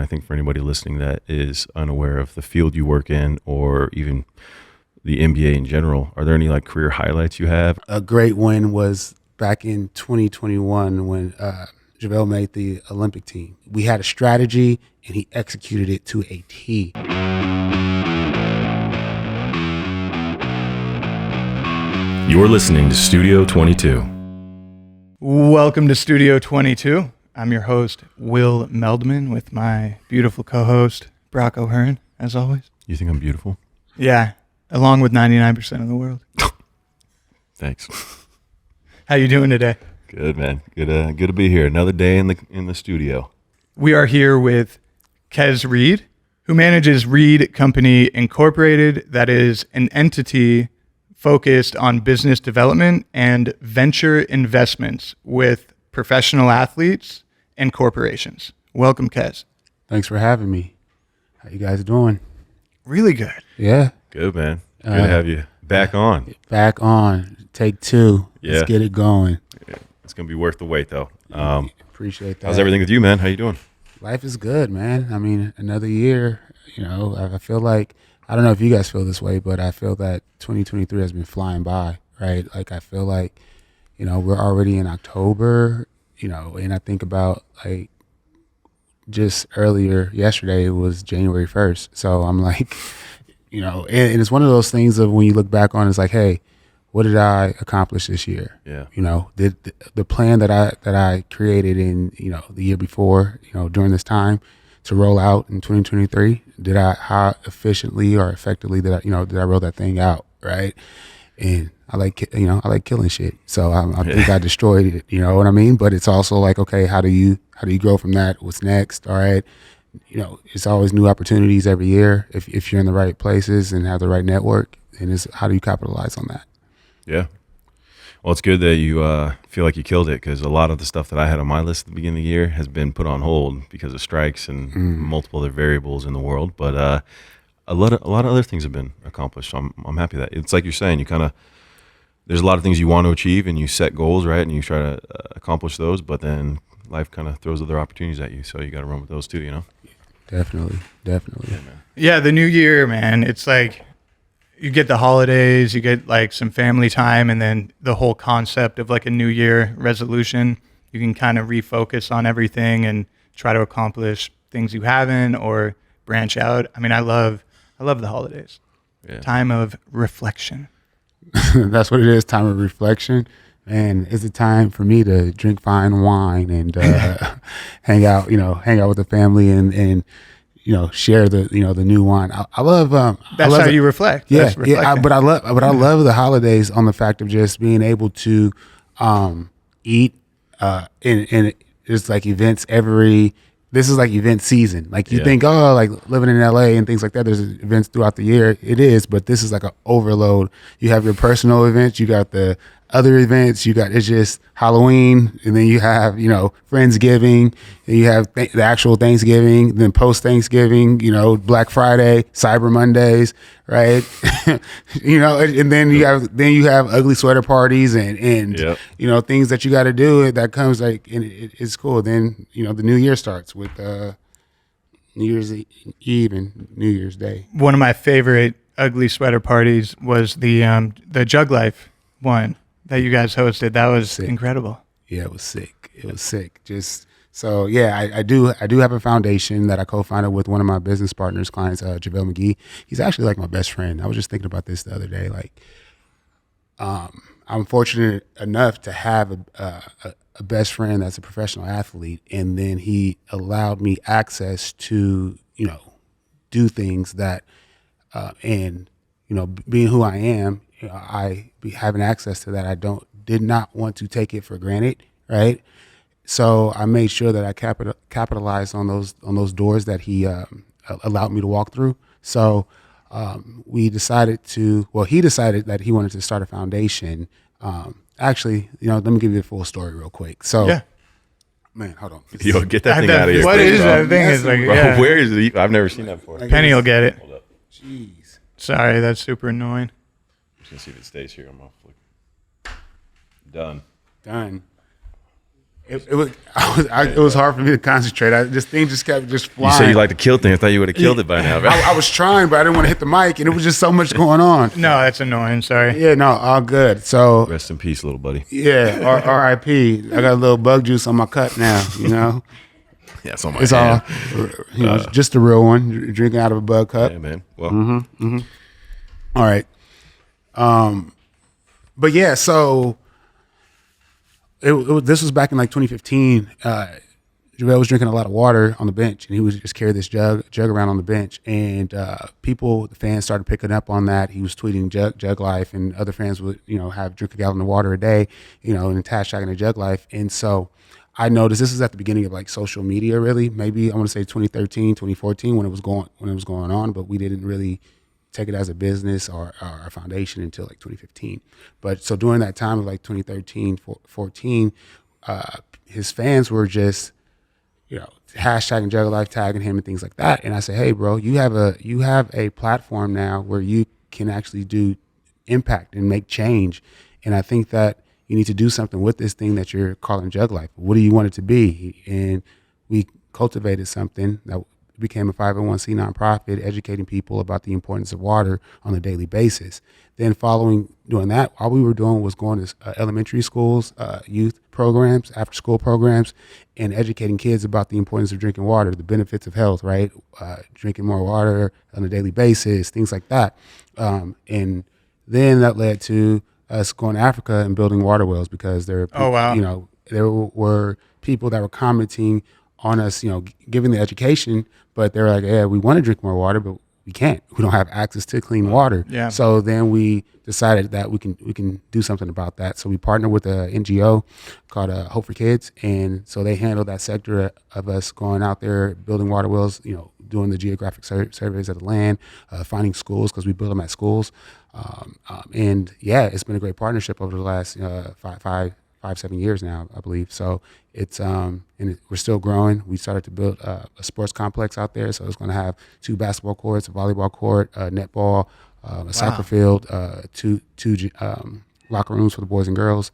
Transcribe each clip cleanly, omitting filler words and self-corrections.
I think for anybody listening that is unaware of the field you work in or even the NBA in general, are there any like career highlights you have? A great win was back in 2021 when JaVale made the Olympic team. We had a strategy and he executed it to a T. You're listening to Studio 22. Welcome to Studio 22. I'm your host, Will Meldman, with my beautiful co-host, Brock O'Hearn, as always. You think I'm beautiful? Yeah, along with 99% of the world. Thanks. How you doing today? Good, man. Good to be here. Another day in the studio. We are here with Kez Reed, who manages Reed Company Incorporated. That is an entity focused on business development and venture investments with professional athletes and corporations. Welcome, Kez. Thanks for having me. How you guys doing? Really good. Yeah. Good, man. Good to have you back on. Back on. Take two. Yeah. Let's get it going. It's going to be worth the wait, though. Appreciate that. How's everything with you, man? How you doing? Life is good, man. I mean, another year, I feel like, I don't know if you guys feel this way, but I feel that 2023 has been flying by, right? Like, I feel like, we're already in October, and I think about, like, just earlier, yesterday, it was January 1st. So I'm like, and it's one of those things of when you look back on, it's like, hey, what did I accomplish this year? Yeah. Did the plan that I created in, the year before, during this time to roll out in 2023, how efficiently or effectively did I roll that thing out, right? And I like killing shit. So I think I destroyed it, you know what I mean? But it's also like, okay, how do you grow from that? What's next? All right. It's always new opportunities every year if you're in the right places and have the right network. And it's how do you capitalize on that? Yeah. Well, it's good that you feel like you killed it, because a lot of the stuff that I had on my list at the beginning of the year has been put on hold because of strikes and multiple other variables in the world. But a lot of other things have been accomplished. So I'm happy that it's like you're saying, there's a lot of things you want to achieve and you set goals, right? And you try to accomplish those, but then life kind of throws other opportunities at you. So you got to run with those too, Definitely. Yeah, man. Yeah, the new year, man. It's like you get the holidays, you get like some family time, and then the whole concept of like a new year resolution. You can kind of refocus on everything and try to accomplish things you haven't or branch out. I mean, I love the holidays. Yeah. Time of reflection. That's what it is, time of reflection. And it's a time for me to drink fine wine and hang out with the family and share the the new wine. I love That's how you reflect. Yeah, That's reflecting. but I love the holidays on the fact of just being able to eat and it's like events this is like event season. Like you think, oh, like living in LA and things like that, there's events throughout the year. It is, but this is like an overload. You have your personal events, you got the other events, it's just Halloween, and then you have, Friendsgiving, and you have the actual Thanksgiving, then post-Thanksgiving, Black Friday, Cyber Mondays, right? And then you have ugly sweater parties and things that you got to do that comes like, and it's cool. Then, the new year starts with New Year's Eve and New Year's Day. One of my favorite ugly sweater parties was the Juglife one that you guys hosted. That was sick. Incredible. Yeah, it was sick. Just so yeah, I do have a foundation that I co-founded with one of my business partners, clients, JaVale McGee. He's actually like my best friend. I was just thinking about this the other day. Like, I'm fortunate enough to have a best friend that's a professional athlete, and then he allowed me access to do things that and being who I am. Having access to that, I did not want to take it for granted, right? So I made sure that I capitalized on those doors that he allowed me to walk through. So he decided that he wanted to start a foundation. Actually, let me give you the full story real quick. So, yeah. Man, hold on. Yo, get that thing out of here. What quick, is bro. that thing? It's like, Bro, yeah. where is it? I've never seen that before. Penny will get it. Hold up. Jeez. Sorry, that's super annoying. I'm just going to see if it stays here. I'm off. Done. Done. It was hard for me to concentrate. This thing just kept just flying. You said you like to kill things. I thought you would have killed it by now, right? I was trying, but I didn't want to hit the mic, and it was just so much going on. No, that's annoying. Sorry. Yeah, no, all good. So Rest in peace, little buddy. yeah, R.I.P. I got a little bug juice on my cut now. Yeah, it's on my It's hand. all just a real one, drinking out of a bug cup. Yeah, man. Well, All right. But yeah, so this was back in like 2015. JaVale was drinking a lot of water on the bench, and he was just carry this jug around on the bench, and the fans started picking up on that. He was tweeting Juglife, and other fans would have drink a gallon of water a day, and hashtagging a Juglife. And so I noticed this is at the beginning of like social media, really. Maybe I want to say 2013, 2014 when it was going on, but we didn't really take it as a business or a foundation until like 2015. But so during that time of like 2013, 14, his fans were just, hashtagging Juglife, tagging him and things like that. And I said, hey, bro, you have a platform now where you can actually do impact and make change. And I think that you need to do something with this thing that you're calling Juglife. What do you want it to be? And we cultivated something that became a 501c nonprofit, educating people about the importance of water on a daily basis. Then following doing that, all we were doing was going to elementary schools, youth programs, after school programs, and educating kids about the importance of drinking water, the benefits of health, right? Drinking more water on a daily basis, things like that. And then that led to us going to Africa and building water wells because there were people that were commenting on us, giving the education, but they're like, yeah, we want to drink more water, but we can't. We don't have access to clean water. Yeah. So then we decided that we can do something about that. So we partnered with a NGO called Hope for Kids, and so they handle that sector of us going out there, building water wells, doing the geographic surveys of the land, finding schools because we build them at schools. And yeah, it's been a great partnership over the last 5-7 years now, I believe. So it's we're still growing. We started to build a sports complex out there, so it's going to have 2 basketball courts, a volleyball court, netball, a soccer field, two locker rooms for the boys and girls.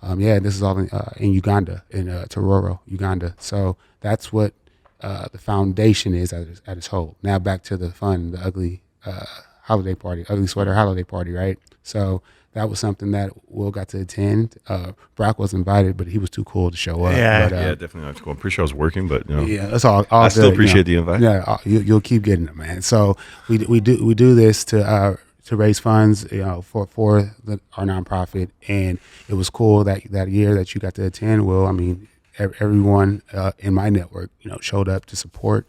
This is all in Uganda, in Tororo, Uganda. So that's what the foundation is at its whole. Now back to the fun, the ugly ugly sweater holiday party, right? So that was something that Will got to attend. Brock was invited, but he was too cool to show up. Yeah, but, definitely not cool. I'm pretty sure I was working, but yeah, that's all. I still good, appreciate the invite. Yeah, you'll keep getting it, man. So we do this to raise funds, for our nonprofit, and it was cool that year that you got to attend. Will, I mean, everyone in my network, showed up to support.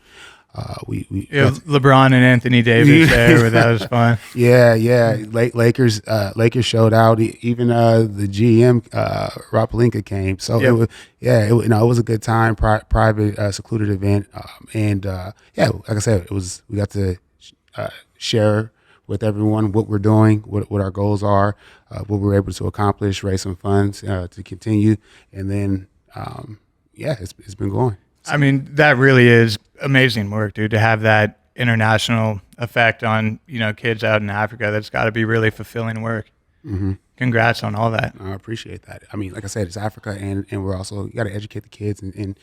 LeBron and Anthony Davis there, that was fun. Yeah. Lakers showed out. Even the GM Rob Pelinka came. So Yep. it was a good time. Private, secluded event. Like I said, we got to share with everyone what we're doing, what our goals are, what we're able to accomplish, raise some funds to continue, and then it's been going. I mean, that really is amazing work, dude, to have that international effect on, kids out in Africa. That's got to be really fulfilling work. Mm-hmm. Congrats on all that. I appreciate that. I mean, like I said, it's Africa, and we're also, you got to educate the kids in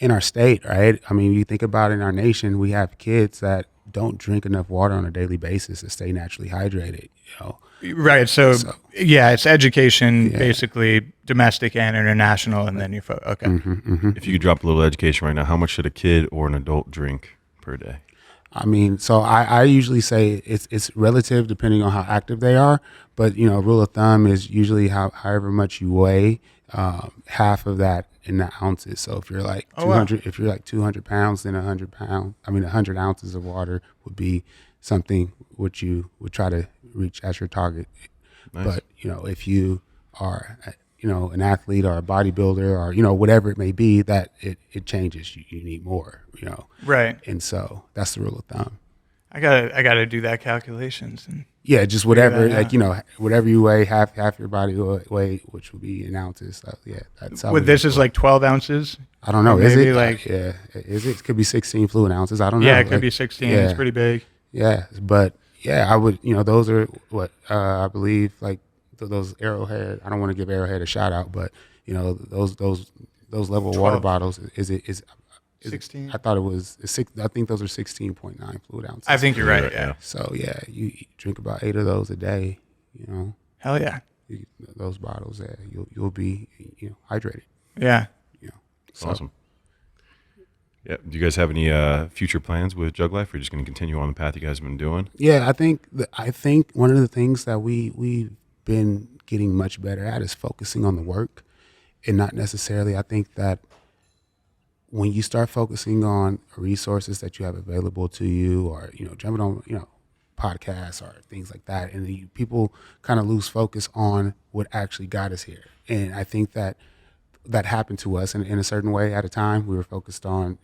our state, right? I mean, you think about it, in our nation, we have kids that don't drink enough water on a daily basis to stay naturally hydrated, Right. So it's education, basically domestic and international, and then okay. Mm-hmm. If you could drop a little education right now, how much should a kid or an adult drink per day? I mean, so I usually say it's relative depending on how active they are, but rule of thumb is usually however much you weigh, half of that in the ounces. So if you're like 200, if you're like 200 pounds, then 100 ounces of water would be something which you would try to reach as your target. Nice. But if you are an athlete or a bodybuilder or whatever it may be, that it changes. You need more. Right. And so that's the rule of thumb. I gotta do that calculations and just whatever, whatever you weigh, half your body weight, which would be in ounces. So that's how. This is like 12 ounces. I don't know. Is it like? Yeah. Is it? It could be 16 fluid ounces. I don't know. Yeah, it could be 16. It's pretty big. Yeah, but I would. Those are what I believe. Like those Arrowhead. I don't want to give Arrowhead a shout out, but those those level 12. water bottles is 16. I thought it was six. I think those are 16.9 fluid ounces. I think you're right. Yeah. So yeah, you drink about 8 of those a day. Hell yeah. Those bottles, you'll be hydrated. Yeah. So, Awesome. Yeah. Do you guys have any future plans with Juglife? Or just going to continue on the path you guys have been doing? Yeah, I think one of the things that we've been getting much better at is focusing on the work, and not necessarily. I think that when you start focusing on resources that you have available to you, or jumping on podcasts or things like that, and people kind of lose focus on what actually got us here. And I think that happened to us in a certain way at a time. We were focused on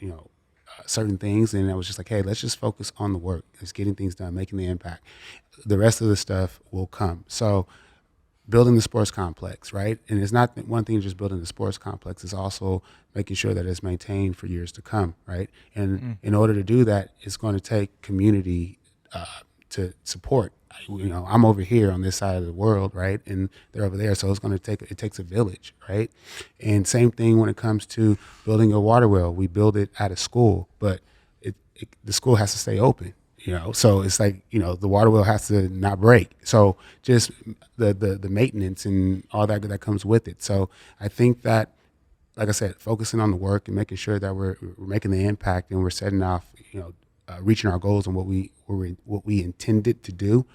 certain things, and I was just like, hey, let's just focus on the work. It's getting things done, making the impact. The rest of the stuff will come. So building the sports complex, right? And it's not one thing just building the sports complex. It's also making sure that it's maintained for years to come, right? And in order to do that, it's going to take community to support. I'm over here on this side of the world, right? And they're over there. So it takes a village, right? And same thing when it comes to building a water well. We build it at a school, but the school has to stay open. So it's like, the water well has to not break. So just the maintenance and all that comes with it. So I think that, like I said, focusing on the work and making sure that we're making the impact, and we're setting off, reaching our goals and what we intended to do,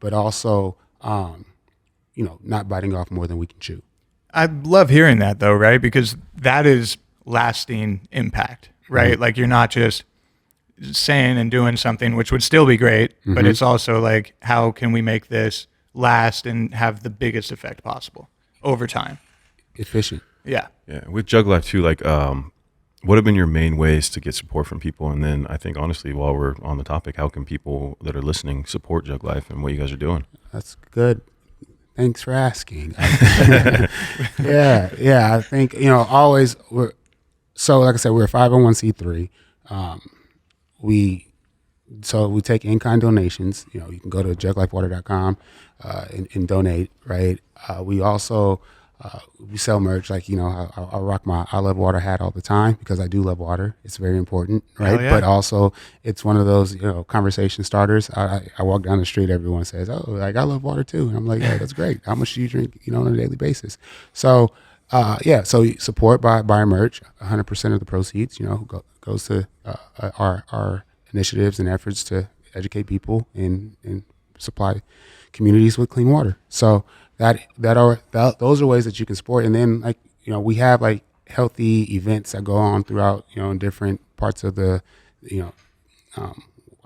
but also, not biting off more than we can chew. I love hearing that though, right? Because that is lasting impact, right? Mm-hmm. Like you're not just saying and doing something, which would still be great, but it's also like, how can we make this last and have the biggest effect possible over time? Efficient. Yeah. Yeah. With Juglife too, like, what have been your main ways to get support from people? And then I think, honestly, while we're on the topic, how can people that are listening support Juglife and what you guys are doing? That's good. Thanks for asking. Yeah. I think, always like I said, we're a 501c3. We take in-kind donations. You can go to juglifewater.com and donate, right? We also we sell merch. Like, I rock my I Love Water hat all the time because I do love water. It's very important, right? Yeah. But also it's one of those, conversation starters. I walk down the street, everyone says, oh, like, I love water too. And I'm like, yeah, that's great. How much do you drink, on a daily basis? So, so support by merch. 100% of the proceeds, goes to our initiatives and efforts to educate people and supply communities with clean water. So those are ways that you can support. And then, we have like healthy events that go on throughout, in different parts of the, I'm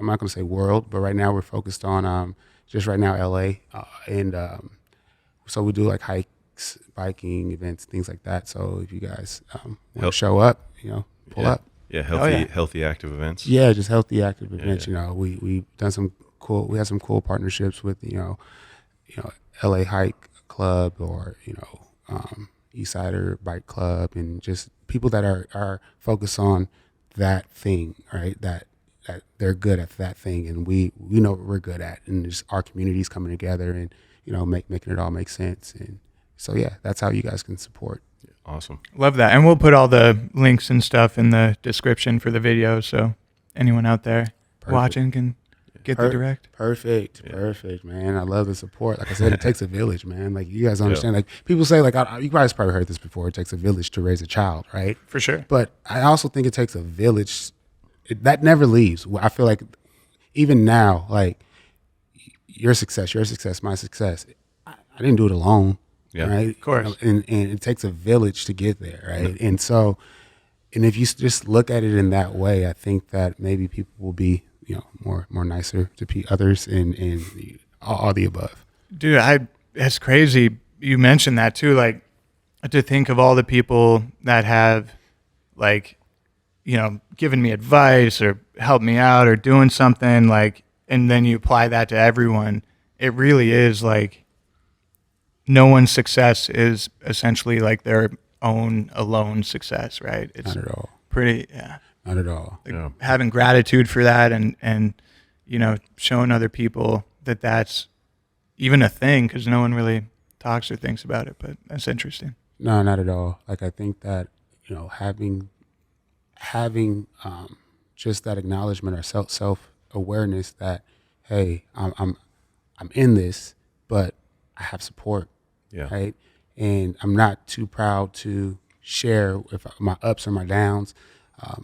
not going to say world, but right now we're focused on just right now LA, and so we do like hikes, biking events, things like that. So if you guys want to show up, pull up. Yeah, healthy, active events. Yeah, just healthy, active events. Yeah. We've done some cool. We have some cool partnerships with LA Hike Club, or Eastsider Bike Club, and just people that are focused on that thing, right? That they're good at that thing, and we know what we're good at, and just our communities coming together and making it all make sense. And so yeah, that's how you guys can support. Awesome. Love that. And we'll put all the links and stuff in the description for the video, so anyone out there watching can get the direct. Perfect, man. I love the support. Like I said, it takes a village, man. Like, you guys understand. Like, people say, like, you guys probably heard this before. It takes a village to raise a child, right? For sure. But I also think it takes a village that never leaves. I feel like even now, like, your success, my success. I didn't do it alone. Yeah, right. Of course. And it takes a village to get there, right? And so, and if you just look at it in that way, I think that maybe people will be, more nicer to others, and all the above. Dude, that's crazy. You mentioned that too. Like, to think of all the people that have, like, given me advice or helped me out or doing something, like, and then you apply that to everyone. It really is like, no one's success is essentially like their own alone success, right? It's not at all. Pretty, yeah. Not at all. Like, having gratitude for that, and showing other people that that's even a thing, because no one really talks or thinks about it. But that's interesting. No, not at all. Like, I think that having just that acknowledgement or self awareness that, hey, I'm in this, but I have support, Yeah. right? And I'm not too proud to share if my ups or my downs.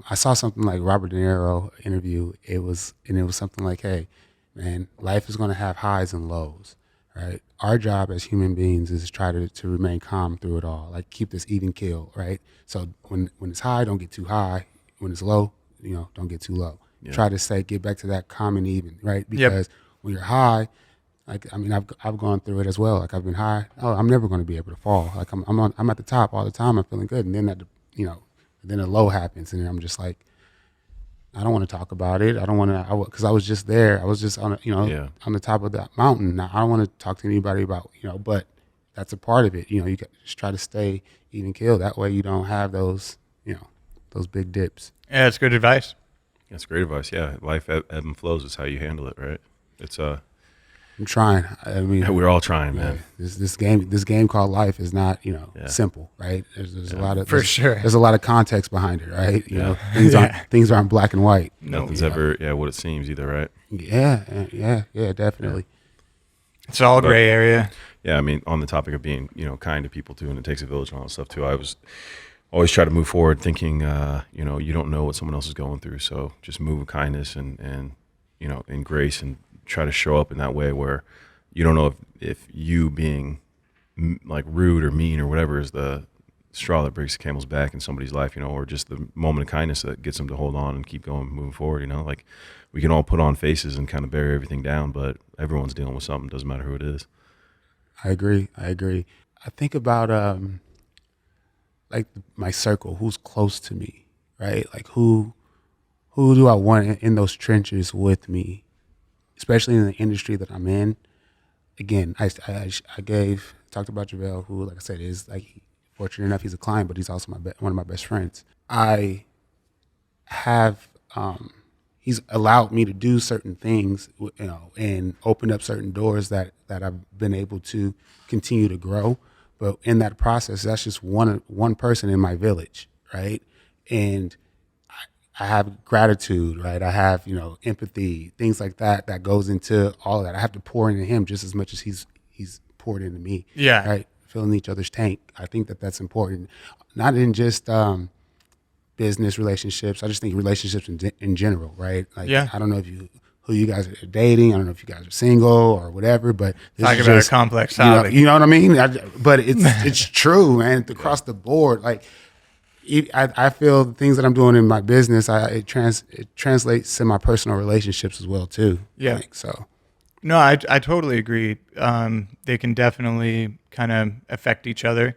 I saw something like Robert De Niro interview. It was something like, hey, man, life is going to have highs and lows, right? Our job as human beings is to try to remain calm through it all, like keep this even keel, right? So when it's high, don't get too high. When it's low, don't get too low. Yeah. Try to get back to that calm and even, right? Yep. Because when you're high, like, I mean, I've gone through it as well. Like, I've been high. Oh, I'm never going to be able to fall. Like, I'm at the top all the time. I'm feeling good, and then then a low happens, and I'm just like, I don't want to talk about it. I don't want to, because I was just there. I was just on on the top of that mountain. Now, I don't want to talk to anybody about but that's a part of it. You just try to stay even keel. That way, you don't have those those big dips. Yeah, that's good advice. That's great advice. Yeah, life ebb and flows is how you handle it, right? It's I'm trying. I mean, we're all trying, man. This game called life is not simple, right? There's a lot of There's a lot of context behind it, right? Things aren't black and white. Nothing's ever what it seems either, right? Yeah, definitely. It's all gray area. Yeah, I mean, on the topic of being kind to people too, and it takes a village and all that stuff too. I was always try to move forward, thinking you don't know what someone else is going through, so just move with kindness and in grace, and try to show up in that way where you don't know if you being like rude or mean or whatever is the straw that breaks the camel's back in somebody's life, or just the moment of kindness that gets them to hold on and keep going, moving forward. Like we can all put on faces and kind of bury everything down, but everyone's dealing with something. Doesn't matter who it is. I agree. I think about like my circle, who's close to me, right? Like who do I want in those trenches with me, especially in the industry that I'm in. Again, I talked about JaVale, who, like I said, is like fortunate enough he's a client, but he's also one of my best friends. I have he's allowed me to do certain things, and opened up certain doors that I've been able to continue to grow. But in that process, that's just one person in my village, right? And I have gratitude, right? I have, empathy, things like that goes into all of that. I have to pour into him just as much as he's poured into me. Yeah. Right? Filling each other's tank. I think that's important. Not in just business relationships. I just think relationships in general, right? Like, I don't know who you guys are dating. I don't know if you guys are single or whatever, but this talk is about just, a complex topic. You know what I mean? But it's true, man. Across the board, like, I feel the things that I'm doing in my business, it translates to my personal relationships as well too. Yeah. So. No, I totally agree. They can definitely kind of affect each other,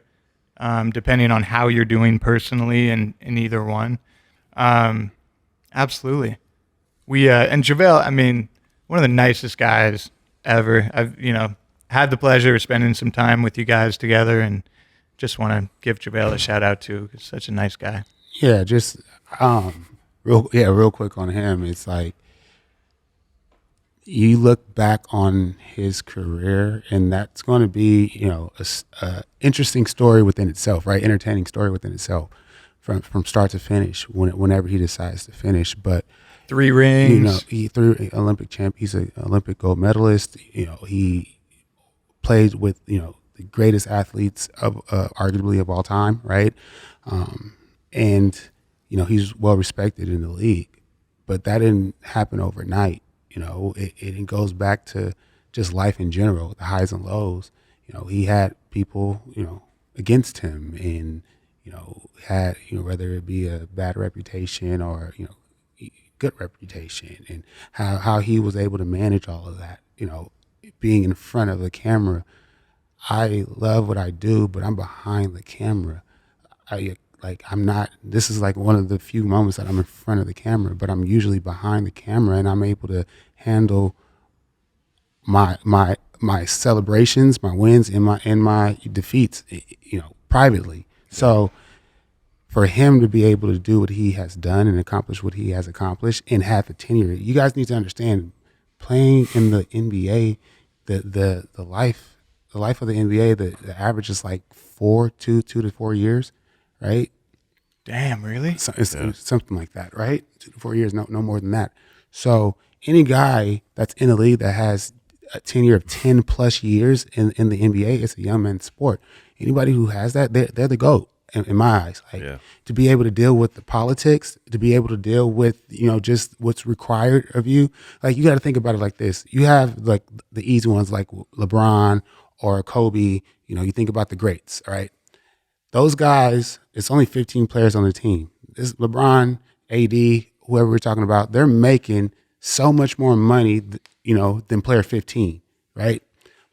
depending on how you're doing personally in either one. Absolutely. We and JaVale, I mean, one of the nicest guys ever. I've had the pleasure of spending some time with you guys together, and just want to give JaVale a shout out too. He's such a nice guy. Yeah, just real quick on him. It's like you look back on his career, and that's going to be a interesting story within itself, right? Entertaining story within itself, from start to finish. Whenever he decides to finish, but 3 rings. He threw Olympic champ. He's an Olympic gold medalist. He played with the greatest athletes of arguably of all time, right? And he's well respected in the league, but that didn't happen overnight. It goes back to just life in general, the highs and lows. He had people against him, and had whether it be a bad reputation or good reputation, and how he was able to manage all of that. Being in front of the camera. I love what I do, but I'm behind the camera. I'm not. This is like one of the few moments that I'm in front of the camera, but I'm usually behind the camera, and I'm able to handle my celebrations, my wins, and my defeats, privately. So for him to be able to do what he has done and accomplish what he has accomplished and have the tenure, you guys need to understand, playing in the NBA, the life of the NBA, the average is like 2 to 4 years, right? Damn, really? So it's something like that, right? 2 to 4 years, no more than that. So any guy that's in the league that has a tenure of 10 plus years in the NBA, it's a young man's sport. Anybody who has that, they're the GOAT in my eyes. Like to be able to deal with the politics, to be able to deal with, just what's required of you. Like you got to think about it like this. You have like the easy ones like LeBron or Kobe, you think about the greats, right? Those guys, it's only 15 players on the team. This LeBron, AD, whoever we're talking about, they're making so much more money, than player 15, right?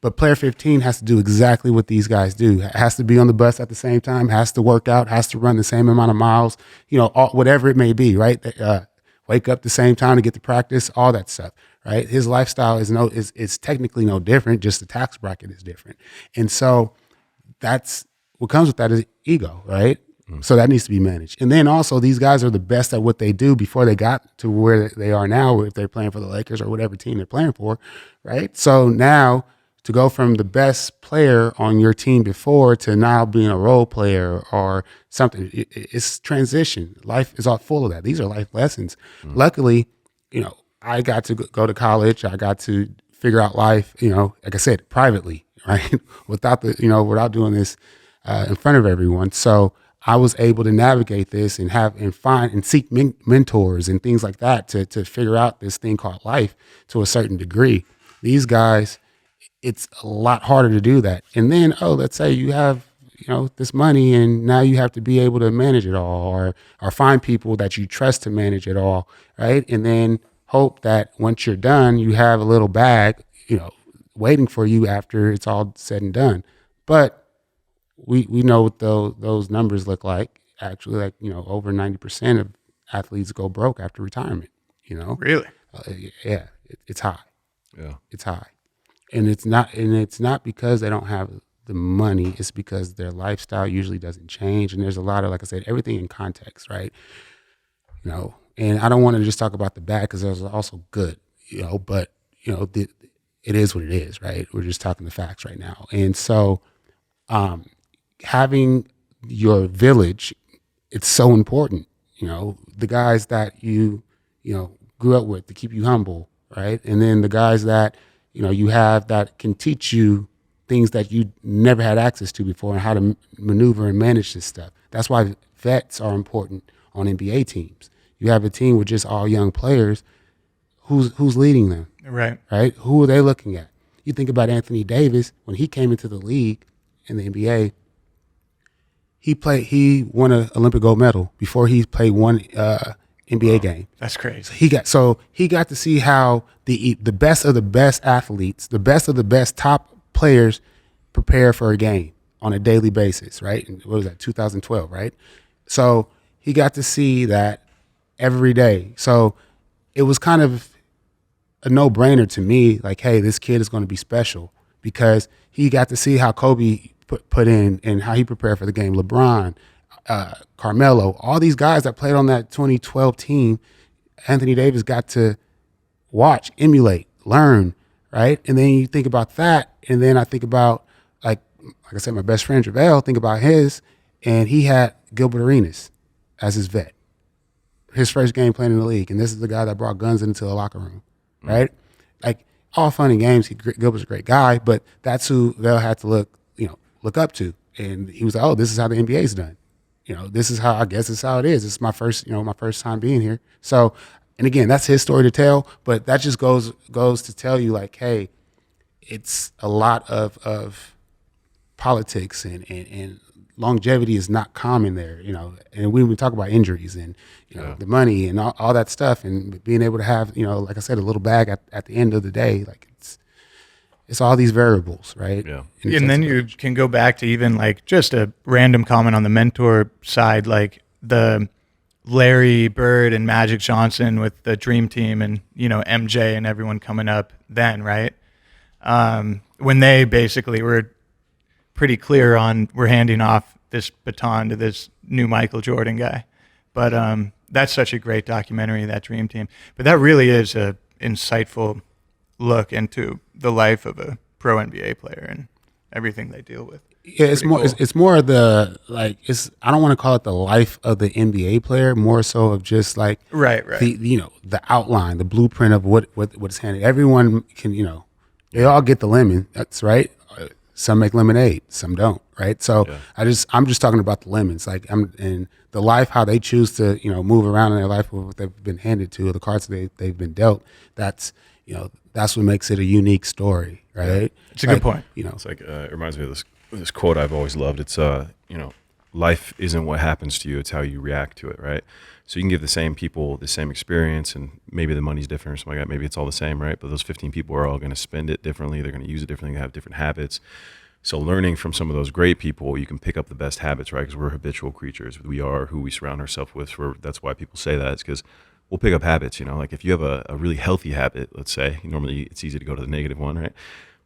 But player 15 has to do exactly what these guys do. Has to be on the bus at the same time, has to work out, has to run the same amount of miles, whatever it may be, right? Wake up the same time to get to practice, all that stuff, right? His lifestyle is technically no different, just the tax bracket is different. And so that's what comes with that is ego, right? So that needs to be managed. And then also these guys are the best at what they do before they got to where they are now, if they're playing for the Lakers or whatever team they're playing for, right? So now to go from the best player on your team before to now being a role player or something, it's transition. Life is all full of that. These are life lessons. Luckily, I got to go to college. I got to figure out life, like I said, privately, right? without doing this in front of everyone. So I was able to navigate this and find and seek mentors and things like that to figure out this thing called life to a certain degree. These guys, it's a lot harder to do that. And then, let's say you have, this money and now you have to be able to manage it all or find people that you trust to manage it all, right? And then hope that once you're done, you have a little bag, waiting for you after it's all said and done. But we know what those numbers look like. Actually, over 90% of athletes go broke after retirement. Really? Yeah, it's high. Yeah, it's high, and it's not because they don't have the money. It's because their lifestyle usually doesn't change, and there's a lot of, like I said, everything in context, right? And I don't want to just talk about the bad because there's also good, but it is what it is, right? We're just talking the facts right now, and so. Having your village, it's so important. The guys that you grew up with to keep you humble, right? And then the guys that you have that can teach you things that you never had access to before and how to maneuver and manage this stuff. That's why vets are important on NBA teams. You have a team with just all young players. Who's leading them? Right? Who are they looking at? You think about Anthony Davis when he came into the league in the NBA. He won an Olympic gold medal before he played one NBA game. That's crazy. So he got to see how the best of the best athletes, the best of the best top players prepare for a game on a daily basis, right? And what was that, 2012, right? So he got to see that every day. So it was kind of a no-brainer to me, like, hey, this kid is going to be special because he got to see how Kobe put in and how he prepared for the game. LeBron, Carmelo, all these guys that played on that 2012 team, Anthony Davis got to watch, emulate, learn, right? And then you think about that, and then I think about, like I said, my best friend JaVale, think about his, and he had Gilbert Arenas as his vet. His first game playing in the league, and this is the guy that brought guns into the locker room, right? Like, all fun and games, Gilbert's a great guy, but that's who Vel had to look up to. And he was like, oh, this is how the NBA is done. This is how, I guess it's how it is. It's my first time being here. So, and again, that's his story to tell, but that just goes to tell you, like, hey, it's a lot of politics and longevity is not common there, and we talk about injuries and, the money and all that stuff and being able to have, like I said, a little bag at the end of the day, like it's all these variables, right? Yeah. And then you can go back to even like just a random comment on the mentor side, like the Larry Bird and Magic Johnson with the Dream Team and, MJ and everyone coming up then, right? When they basically were pretty clear on we're handing off this baton to this new Michael Jordan guy. But that's such a great documentary, that Dream Team. But that really is a insightful look into the life of a pro NBA player and everything they deal with. Yeah, it's more. cool. It's more of the like. It's. I don't want to call it the life of the NBA player. More so of just like Right. the outline, the blueprint of what's handed. Everyone can they all get the lemon. That's right. Some make lemonade, some don't. Right. So Yeah. I'm just talking about the lemons. Like and the life, how they choose to move around in their life with what they've been handed to, the cards they've been dealt. That's what makes it a unique story. Right. It's a good point. It's like it reminds me of this quote I've always loved. It's life isn't what happens to you; it's how you react to it, right? So you can give the same people the same experience, and maybe the money's different or something like that. Maybe it's all the same, right? But those 15 people are all going to spend it differently. They're going to use it differently. They have different habits. So learning from some of those great people, you can pick up the best habits, right? Because we're habitual creatures. We are who we surround ourselves with. That's why people say that. It's because we'll pick up habits. Like if you have a really healthy habit, let's say, normally it's easy to go to the negative one, right?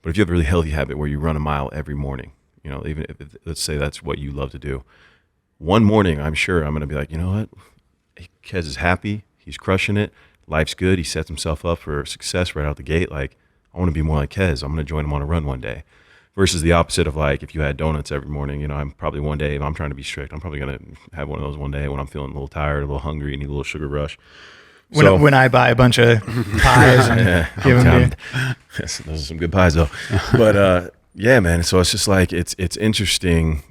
But if you have a really healthy habit where you run a mile every morning, even if let's say that's what you love to do, one morning I'm sure I'm going to be like, you know what? Kez is happy. He's crushing it. Life's good. He sets himself up for success right out the gate. Like, I want to be more like Kez. I'm going to join him on a run one day. Versus the opposite of like, if you had donuts every morning, I'm probably one day, if I'm trying to be strict, I'm probably going to have one of those one day when I'm feeling a little tired, a little hungry, need a little sugar rush. When I buy a bunch of pies and give them to you. Yes, those are some good pies though. But yeah, man. So it's just like it's interesting,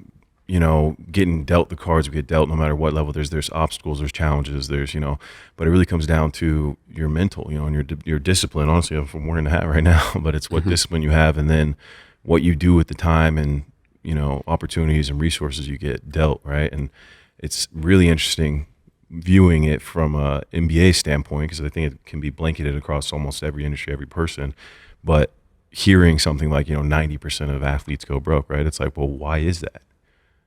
getting dealt the cards we get dealt, no matter what level. There's obstacles, there's challenges, but it really comes down to your mental, and your discipline. Honestly, I'm wearing a hat right now, but it's what discipline you have, and then what you do with the time and opportunities and resources you get dealt, right? And it's really interesting viewing it from a NBA standpoint, because I think it can be blanketed across almost every industry, every person. But hearing something like 90% of athletes go broke, right? It's like, well, why is that?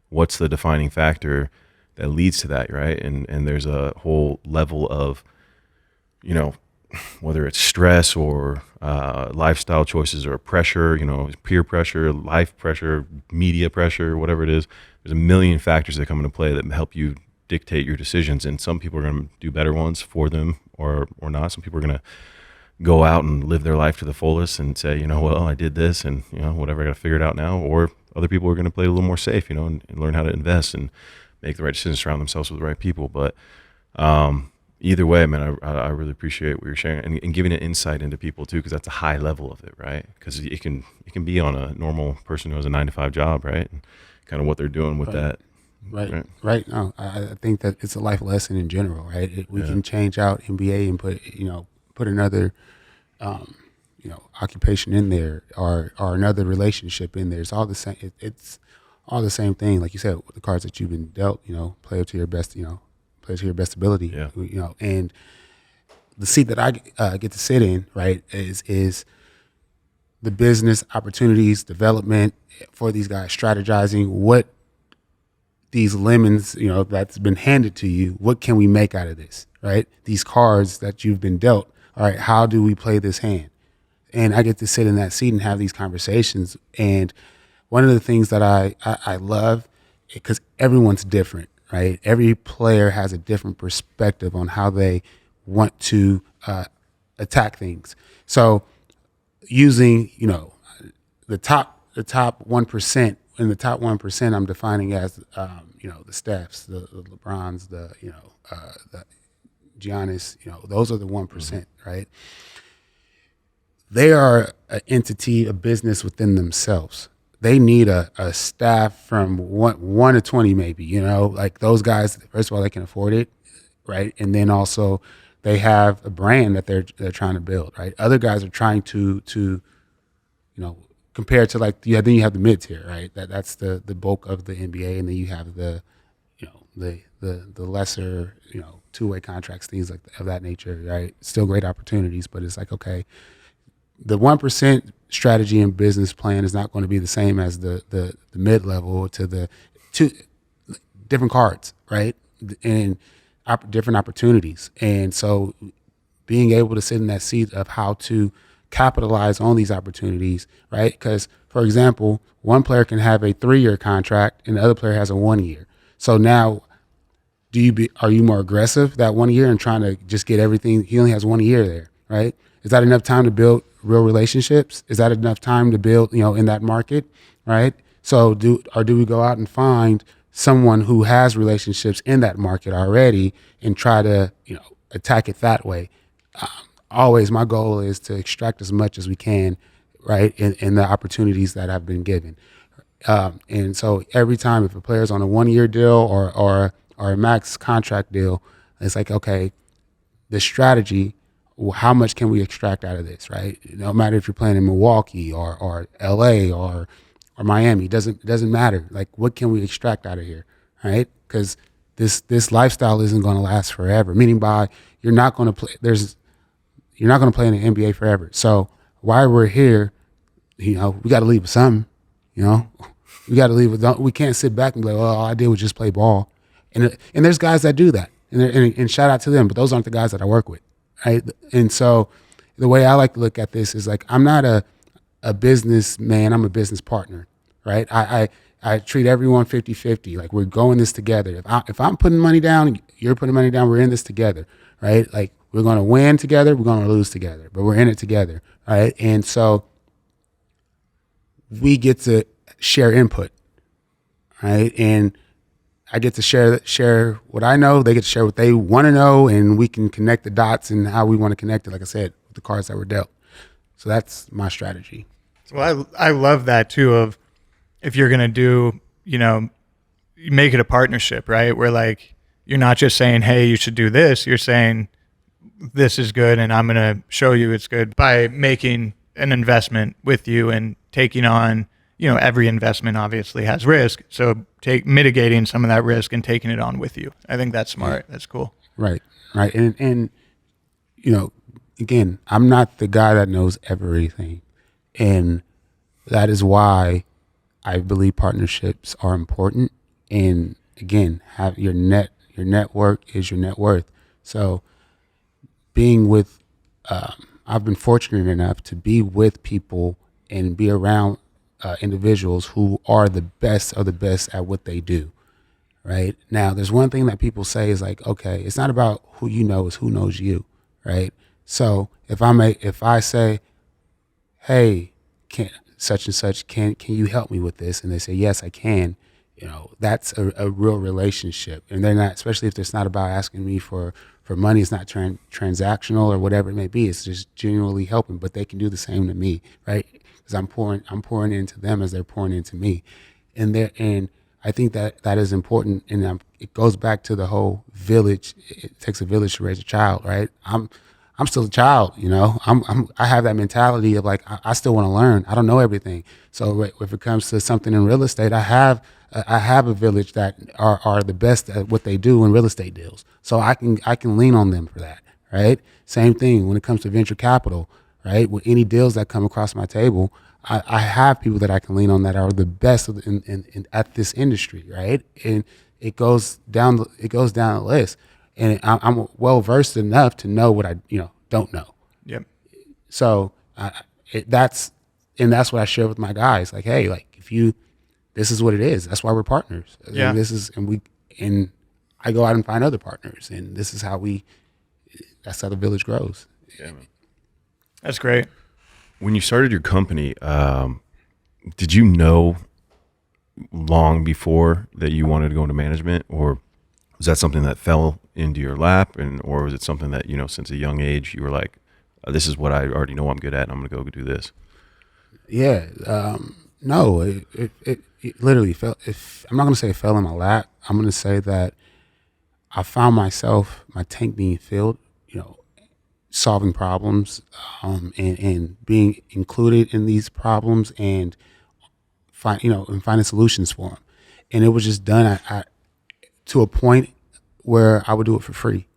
What's the defining factor that leads to that, right? And there's a whole level of whether it's stress or lifestyle choices or pressure, peer pressure, life pressure, media pressure, whatever it is. There's a million factors that come into play that help you dictate your decisions. And some people are going to do better ones for them or not. Some people are going to go out and live their life to the fullest and say, well, I did this and, whatever, I got to figure it out now. Or other people are going to play a little more safe, and learn how to invest and make the right decisions, surround themselves with the right people. But either way, man, I really appreciate what you're sharing and giving an insight into people too, because that's a high level of it, right? Because it can be on a normal person who has a 9-to-5 job, right? And kind of what they're doing with that. Right. No, I think that it's a life lesson in general, right? We can change out NBA and put another, occupation in there or another relationship in there. It's all the same. It's all the same thing. Like you said, with the cards that you've been dealt, play up to your best, play to your best ability, and the seat that I get to sit in, right, is the business opportunities, development for these guys, strategizing what these lemons, that's been handed to you, what can we make out of this, right? These cards that you've been dealt, all right, how do we play this hand? And I get to sit in that seat and have these conversations. And one of the things that I love, because everyone's different, right? Every player has a different perspective on how they want to attack things. So using, the top 1%, in the top 1%, I'm defining as, the Stephs, the LeBrons, the Giannis, those are the 1%, right? They are an entity, a business within themselves. They need a staff from one to 20, maybe, like those guys, first of all, they can afford it, right? And then also they have a brand that they're trying to build, right? Other guys are trying to compared to like, then you have the mid tier, right? That's the bulk of the NBA. And then you have the lesser, two-way contracts, things like of that nature, right? Still great opportunities, but it's like, okay, the 1% strategy and business plan is not going to be the same as the mid-level to the two different cards, right? And different opportunities. And so being able to sit in that seat of how to capitalize on these opportunities, right? Because, for example, one player can have a 3-year contract and the other player has a 1 year. So now are you more aggressive that 1 year and trying to just get everything? He only has 1 year there, right? Is that enough time to build real relationships? Is that enough time to build, in that market, right? So do we go out and find someone who has relationships in that market already and try to, attack it that way? Always my goal is to extract as much as we can, right, in the opportunities that I've been given. And so every time if a player's on a 1-year deal or a max contract deal, it's like, okay, the strategy, how much can we extract out of this, right? No matter if you're playing in Milwaukee or LA or Miami, doesn't matter. Like, what can we extract out of here, right? Because this lifestyle isn't going to last forever. Meaning by you're not going to play. You're not going to play in the NBA forever. So while we're here, we got to leave with something. We got to leave with. We can't sit back and be like, well, all I did was just play ball. And there's guys that do that, and shout out to them. But those aren't the guys that I work with, right? And so the way I like to look at this is like, I'm not a businessman. I'm a business partner, right? I treat everyone 50-50. Like, we're going this together. If I'm putting money down, you're putting money down. We're in this together, right? Like, we're going to win together. We're going to lose together, but we're in it together, right? And so we get to share input, right? And I get to share what I know. They get to share what they want to know, and we can connect the dots and how we want to connect it. Like I said, with the cards that were dealt. So that's my strategy. Well, I love that too. Of if you're gonna do, you make it a partnership, right? Where like you're not just saying, hey, you should do this. You're saying this is good, and I'm gonna show you it's good by making an investment with you and taking on. Every investment obviously has risk. So mitigating some of that risk and taking it on with you. I think that's smart. Yeah. That's cool. Right. And again, I'm not the guy that knows everything. And that is why I believe partnerships are important. And again, have your network is your net worth. So being with, I've been fortunate enough to be with people and be around individuals who are the best of the best at what they do. Right now, there's one thing that people say is like, okay, it's not about who you know, it's who knows you. Right. So if I say, hey, can such and such, can you help me with this? And they say, yes, I can. That's a real relationship. And they're not, especially if it's not about asking me for money, it's not transactional or whatever it may be. It's just genuinely helping, but they can do the same to me. Right. Because I'm pouring into them as they're pouring into me, and I think that is important, and it goes back to the whole village. It takes a village to raise a child, right? I'm still a child, I have that mentality of like I still want to learn. I don't know everything, so if it comes to something in real estate, I have a village that are the best at what they do in real estate deals, so I can lean on them for that, right? Same thing when it comes to venture capital. Right, with any deals that come across my table, I have people that I can lean on that are the best at this industry, right? And it goes down the list, and I'm well versed enough to know what I don't know. Yep. So that's what I share with my guys. Like, hey, like this is what it is. That's why we're partners. Yeah. And I go out and find other partners, and this is how that's how the village grows. Yeah, man. That's great. When you started your company, did you know long before that you wanted to go into management, or was that something that fell into your lap, or was it something that since a young age you were like, this is what I already know I'm good at, and I'm going to go do this? Yeah, no, it literally fell. I'm not going to say it fell in my lap. I'm going to say that I found my tank being filled. Solving problems and being included in these problems and finding solutions for them. And it was just done to a point where I would do it for free.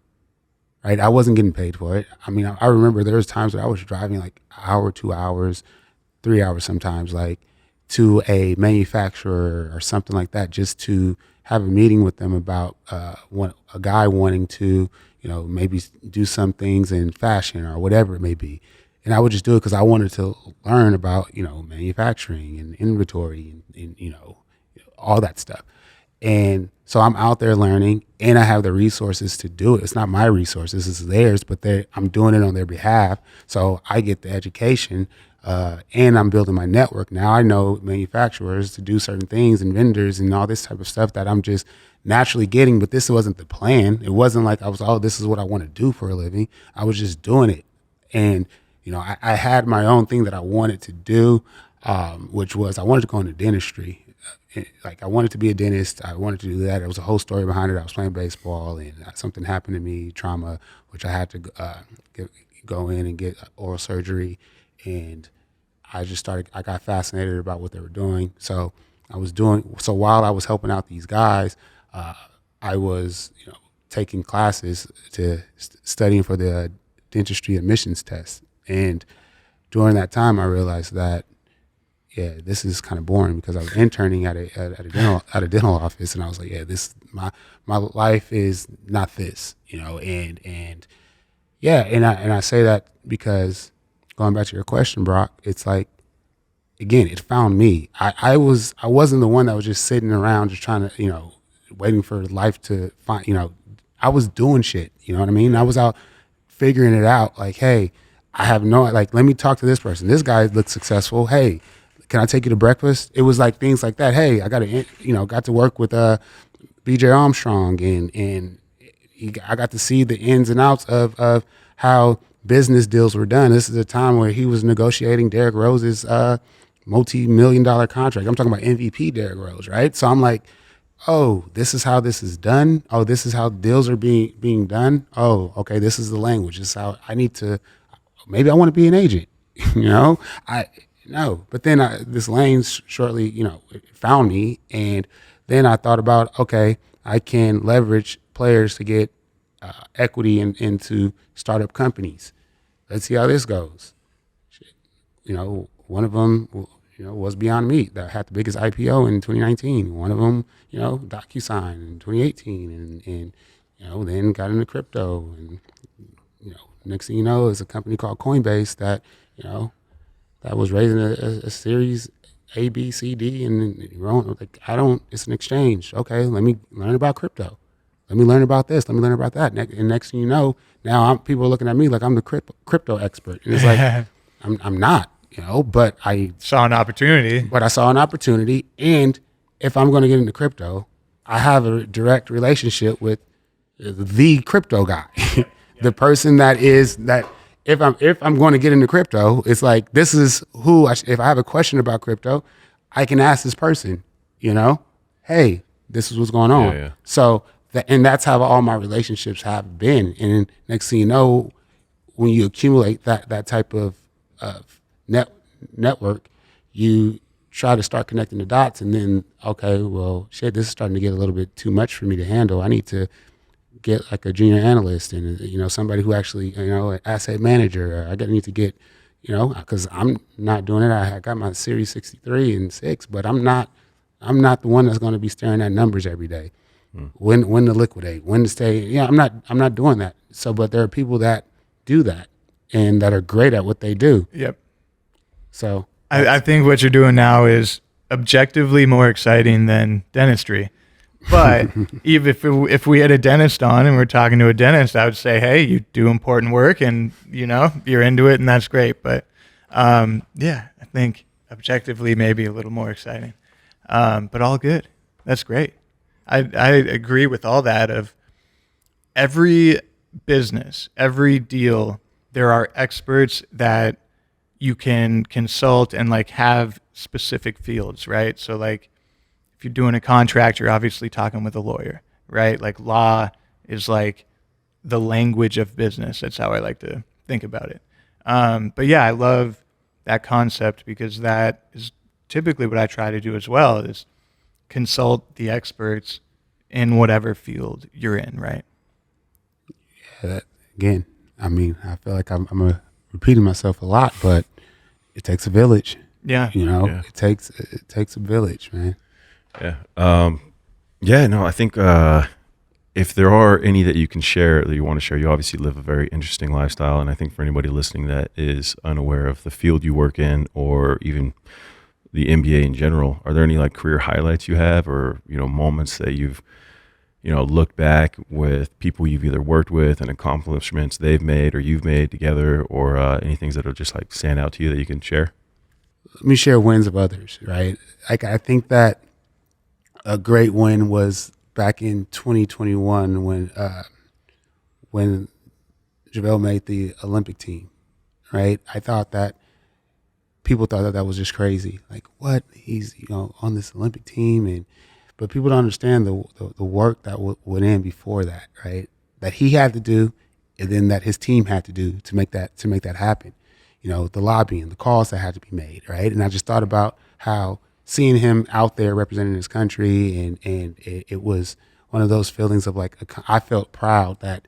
Right, I wasn't getting paid for it. I mean, I remember there was times where I was driving like an hour, 2 hours, 3 hours sometimes, like to a manufacturer or something like that, just to have a meeting with them about a guy wanting to maybe do some things in fashion or whatever it may be. And I would just do it because I wanted to learn about, manufacturing and inventory and all that stuff. And so I'm out there learning, and I have the resources to do it. It's not my resources, it's theirs, but I'm doing it on their behalf. So I get the education. and I'm building my network. Now I know manufacturers to do certain things and vendors and all this type of stuff that I'm just naturally getting, but this wasn't the plan. It wasn't like I was, oh, this is what I want to do for a living. I was just doing it. And, I had my own thing that I wanted to do, which was I wanted to go into dentistry. Like I wanted to be a dentist. I wanted to do that. There was a whole story behind it. I was playing baseball and something happened to me, trauma, which I had to go in and get oral surgery. And I got fascinated about what they were doing. So while I was helping out these guys, I was, taking classes to studying for the dentistry admissions test. And during that time, I realized that, yeah, this is kind of boring because I was interning at a dental office, and I was like, yeah, my life is not this, and yeah, and I say that because going back to your question, Brock, it's like, again, it found me. I wasn't the one that was just sitting around just trying to, waiting for life to find, I was doing shit, you know what I mean? I was out figuring it out, like, hey, I have let me talk to this person. This guy looks successful. Hey, can I take you to breakfast? It was like things like that. Hey, I got to work with BJ Armstrong, and I got to see the ins and outs of how business deals were done. This is a time where he was negotiating Derrick Rose's multi-million-dollar contract. I'm talking about MVP Derrick Rose, right? So I'm like, oh, this is how this is done. Oh, this is how deals are being done. Oh, okay, this is the language. This is how I need to. Maybe I want to be an agent. No, but then this lane shortly, it found me, and then I thought about, okay, I can leverage players to get equity into startup companies. Let's see how this goes. One of them, was Beyond Meat that had the biggest IPO in 2019. One of them, DocuSign in 2018, and then got into crypto, and next thing you know, is a company called Coinbase that that was raising a series A, B, C, D, and it's an exchange. Okay, let me learn about crypto. Let me learn about this. Let me learn about that. And next thing you know, now people are looking at me like I'm the crypto expert. And it's like, I'm not, but I saw an opportunity. But I saw an opportunity. And if I'm going to get into crypto, I have a direct relationship with the crypto guy, the person that if I'm going to get into crypto, it's like, this is who, if I have a question about crypto, I can ask this person, hey, this is what's going on. Yeah. So, and that's how all my relationships have been. And next thing you know, when you accumulate that type of network, you try to start connecting the dots, and then, okay, well, shit, this is starting to get a little bit too much for me to handle. I need to get like a junior analyst and, somebody who actually, an asset manager. I need to get, because I'm not doing it. I got my Series 63 and 6, but I'm not the one that's going to be staring at numbers every day. When to liquidate, when to stay. I'm not doing that. So, but there are people that do that and that are great at what they do. Yep. So I think what you're doing now is objectively more exciting than dentistry. But even if we had a dentist on and we're talking to a dentist, I would say, hey, you do important work and, you're into it, and that's great. But, yeah, I think objectively maybe a little more exciting. But all good. That's great. I agree with all that. Of every business, every deal, there are experts that you can consult and have specific fields, right? So if you're doing a contract, you're obviously talking with a lawyer, right? Law is the language of business. That's how I like to think about it. But yeah, I love that concept because that is typically what I try to do as well, is consult the experts in whatever field you're in, right? Yeah, again, I feel like I'm repeating myself a lot, but it takes a village. Yeah. It takes a village, man. Yeah. No, I think if there are any that you can share, that you want to share, you obviously live a very interesting lifestyle. And I think for anybody listening that is unaware of the field you work in, or even the NBA in general, are there any career highlights you have, or moments that you've look back with people you've either worked with and accomplishments they've made or you've made together, or any things that are just like stand out to you that you can share? Let me share wins of others, right? Like I think that a great win was back in 2021 when JaVale made the Olympic team, right? I thought that people thought that was just crazy. Like, what? He's on this Olympic team, but people don't understand the work that went in before that, right? That he had to do, and then that his team had to do to make that happen. The lobbying, the calls that had to be made, right? And I just thought about how seeing him out there representing his country, and it was one of those feelings of like I felt proud that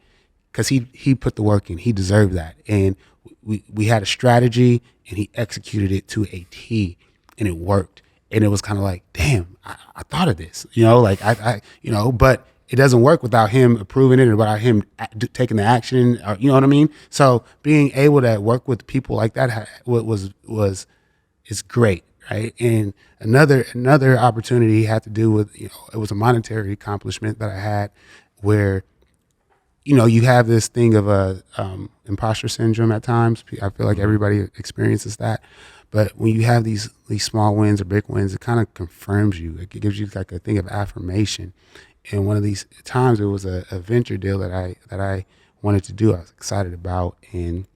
because he put the work in, he deserved that, and we had a strategy, and he executed it to a T, and it worked, and it was kind of like, damn, I thought of this, but it doesn't work without him approving it or without him taking the action, or, you know what I mean? So being able to work with people like that is great. Right. And another opportunity had to do with, it was a monetary accomplishment that I had where, you have this thing of imposter syndrome at times. I feel like everybody experiences that. But when you have these small wins or big wins, it kind of confirms you. It gives you like a thing of affirmation. And one of these times it was a venture deal that I wanted to do. I was excited about, and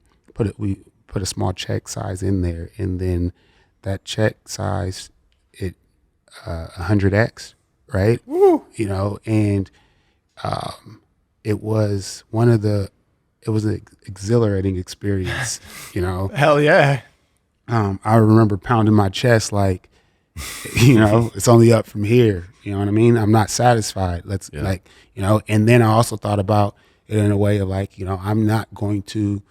we put a small check size in there, and then that check size, 100x, right? Woo. And it was it was an exhilarating experience, Hell yeah. I remember pounding my chest like, it's only up from here. You know what I mean? I'm not satisfied. And then I also thought about it in a way of like, I'm not going to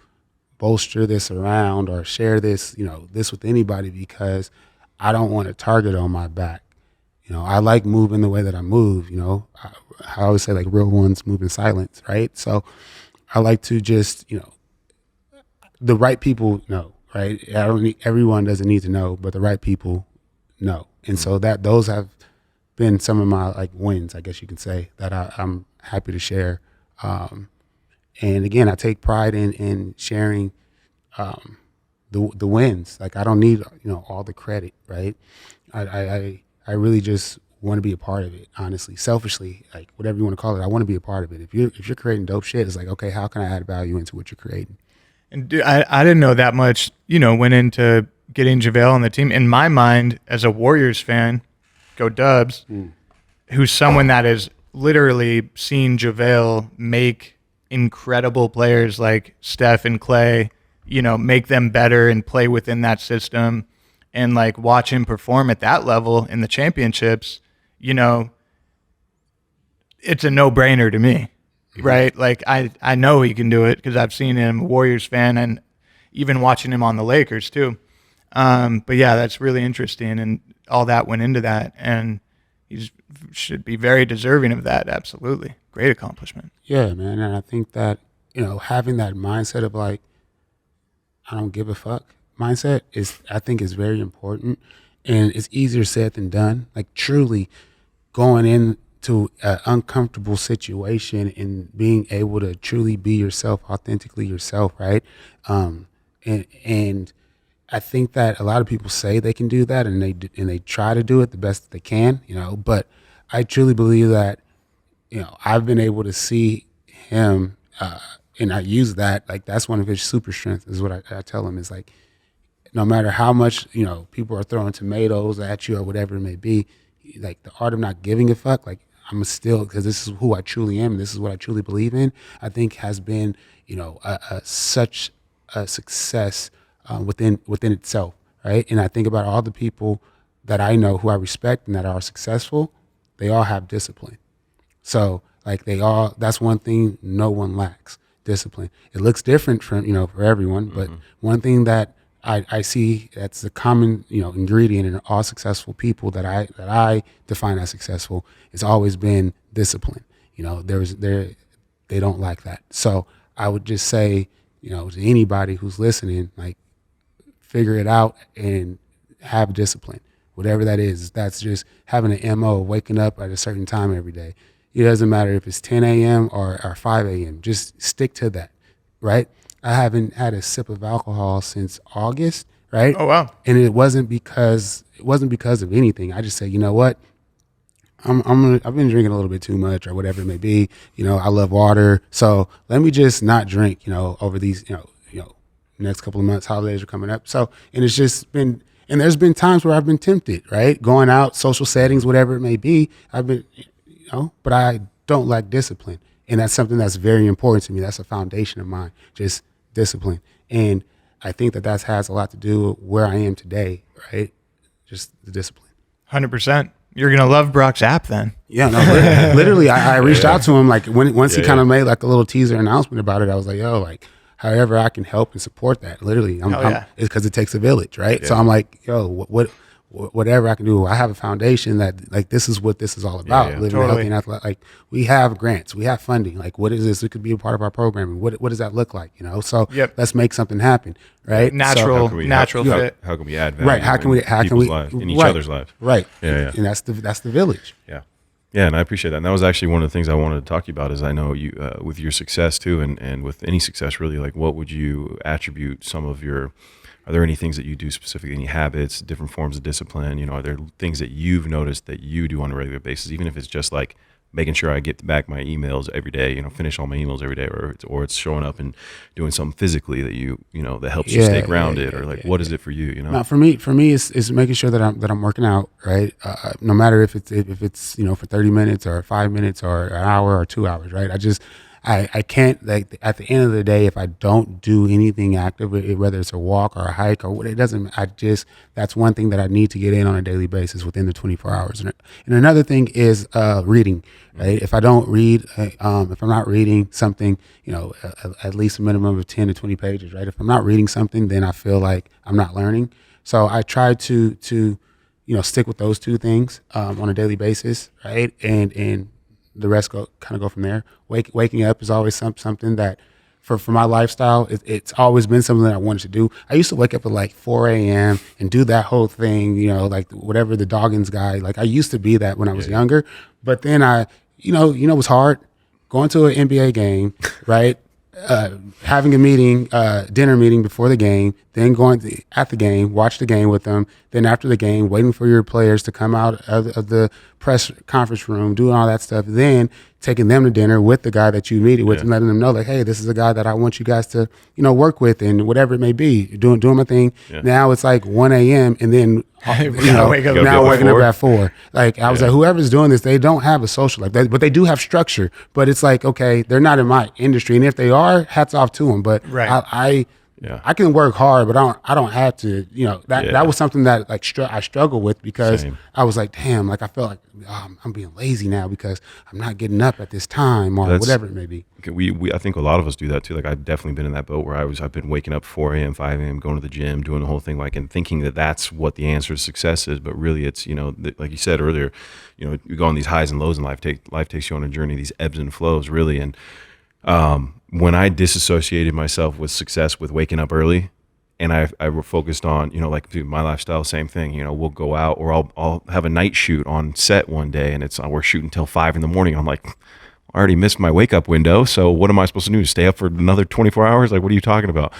bolster this around or share this, this with anybody because I don't want a target on my back. I like moving the way that I move, I always say like real ones move in silence, right? So I like to just, the right people know, right? Everyone doesn't need to know, but the right people know. And so those have been some of my like wins, I guess you could say, that I'm happy to share. And again, I take pride in sharing the wins. Like I don't need all the credit, right? I really just want to be a part of it, honestly, selfishly, like whatever you want to call it. I want to be a part of it. If you're creating dope shit, it's like, okay, how can I add value into what you're creating? And dude, I didn't know that much, went into getting JaVale on the team. In my mind, as a Warriors fan, go Dubs, who's someone that has literally seen JaVale make incredible players like Steph and Clay, make them better and play within that system, and like watch him perform at that level in the championships, it's a no-brainer to me, right? Like I know he can do it because I've seen him, a Warriors fan, and even watching him on the Lakers too. But yeah, that's really interesting, and all that went into that, and he should be very deserving of that. Absolutely. Great accomplishment. Yeah, man. And I think that, having that mindset of like, I don't give a fuck mindset I think is very important, and it's easier said than done. Like truly going into an uncomfortable situation and being able to truly be yourself, authentically yourself. Right. And I think that a lot of people say they can do that, and they try to do it the best that they can, but I truly believe that, I've been able to see him, and I use that, like that's one of his super strengths is what I tell him is like, no matter how much, people are throwing tomatoes at you or whatever it may be, like the art of not giving a fuck, like I'm still, because this is who I truly am, and this is what I truly believe in, I think has been, such a success within itself, right? And I think about all the people that I know who I respect and that are successful, they all have discipline. So like that's one thing no one lacks, discipline. It looks different from, for everyone, but one thing that I see that's the common, ingredient in all successful people that I define as successful, it's always been discipline. They don't lack that. So I would just say, to anybody who's listening, like figure it out and have discipline, whatever that is. That's just having an MO, waking up at a certain time every day, It doesn't matter if it's 10 a.m. or 5 a.m. Just stick to that, right? I haven't had a sip of alcohol since August, right? Oh, wow. And it wasn't because of anything. I just said, you know what? I've been drinking a little bit too much or whatever it may be. I love water. So let me just not drink, over these, next couple of months. Holidays are coming up. So, and it's just been, and there's been times where I've been tempted, right? Going out, social settings, whatever it may be. I've been, but I don't lack discipline. And that's something that's very important to me. That's a foundation of mine, just discipline. And I think that has a lot to do with where I am today, right? Just the discipline. 100%. You're going to love Brock's app then. Yeah, no, literally, I reached out to him like once he kind of made like a little teaser announcement about it. I was like, yo, like however I can help and support that. Literally, it's because it takes a village, right? Yeah. So I'm like, yo, whatever I can do. I have a foundation that like this is what this is all about. Living totally. Healthy and athletic. Like we have grants, we have funding. Like what is this? It could be a part of our programming. What does that look like? So let's make something happen, right? Natural fit. How can we add value? Right? How can we in each other's lives? Right. Yeah. And that's the village. Yeah. Yeah, and I appreciate that. And that was actually one of the things I wanted to talk to you about. Is I know you with your success too, and with any success really. Like, what would you attribute some of your? Are there any things that you do specifically, any habits, different forms of discipline? Are there things that you've noticed that you do on a regular basis, even if it's just like making sure I get back my emails every day, finish all my emails every day, or it's showing up and doing something physically that that helps you stay grounded, or like what is it for you? No, for me, it's making sure that I'm working out, right? No matter if it's for 30 minutes or 5 minutes or an hour or 2 hours, right? I can't, like, at the end of the day, if I don't do anything active, whether it's a walk or a hike or what, it doesn't, that's one thing that I need to get in on a daily basis within the 24 hours. And another thing is reading, right? If I don't read, if I'm not reading something, at least a minimum of 10 to 20 pages, right? If I'm not reading something, then I feel like I'm not learning. So I try to stick with those two things on a daily basis, right? And the rest go from there. Waking up is always something that, for my lifestyle, it's always been something that I wanted to do. I used to wake up at like 4 a.m. and do that whole thing, like whatever the Doggins guy. Like I used to be that when I was younger, but then it was hard going to an NBA game, right? Having a meeting, dinner meeting before the game, then going at the game, watch the game with them. Then after the game, waiting for your players to come out of the press conference room, doing all that stuff. Then taking them to dinner with the guy that you meet with, and letting them know, like, hey, this is a guy that I want you guys to, work with, and whatever it may be. Doing my thing. Yeah. Now it's like 1 a.m. and then waking up at 4. Like I was like, whoever's doing this, they don't have a social life, but they do have structure. But it's like, okay, they're not in my industry, and if they are, hats off to them. But I can work hard, but I don't have to. That was something that like I struggled with because I was like, damn, like I felt like I'm being lazy now because I'm not getting up at this time or whatever it may be. We I think a lot of us do that too. Like I've definitely been in that boat where I've been waking up 4 a.m., 5 a.m., going to the gym, doing the whole thing, like, and thinking that that's what the answer to success is. But really, it's like you said earlier, you go on these highs and lows in life. Life takes you on a journey, these ebbs and flows, really, and. When I disassociated myself with success with waking up early, and I focused on, like my lifestyle, same thing, we'll go out, or I'll have a night shoot on set one day, and we're shooting till 5 a.m. I'm like, I already missed my wake up window. So what am I supposed to do? Stay up for another 24 hours? Like, what are you talking about?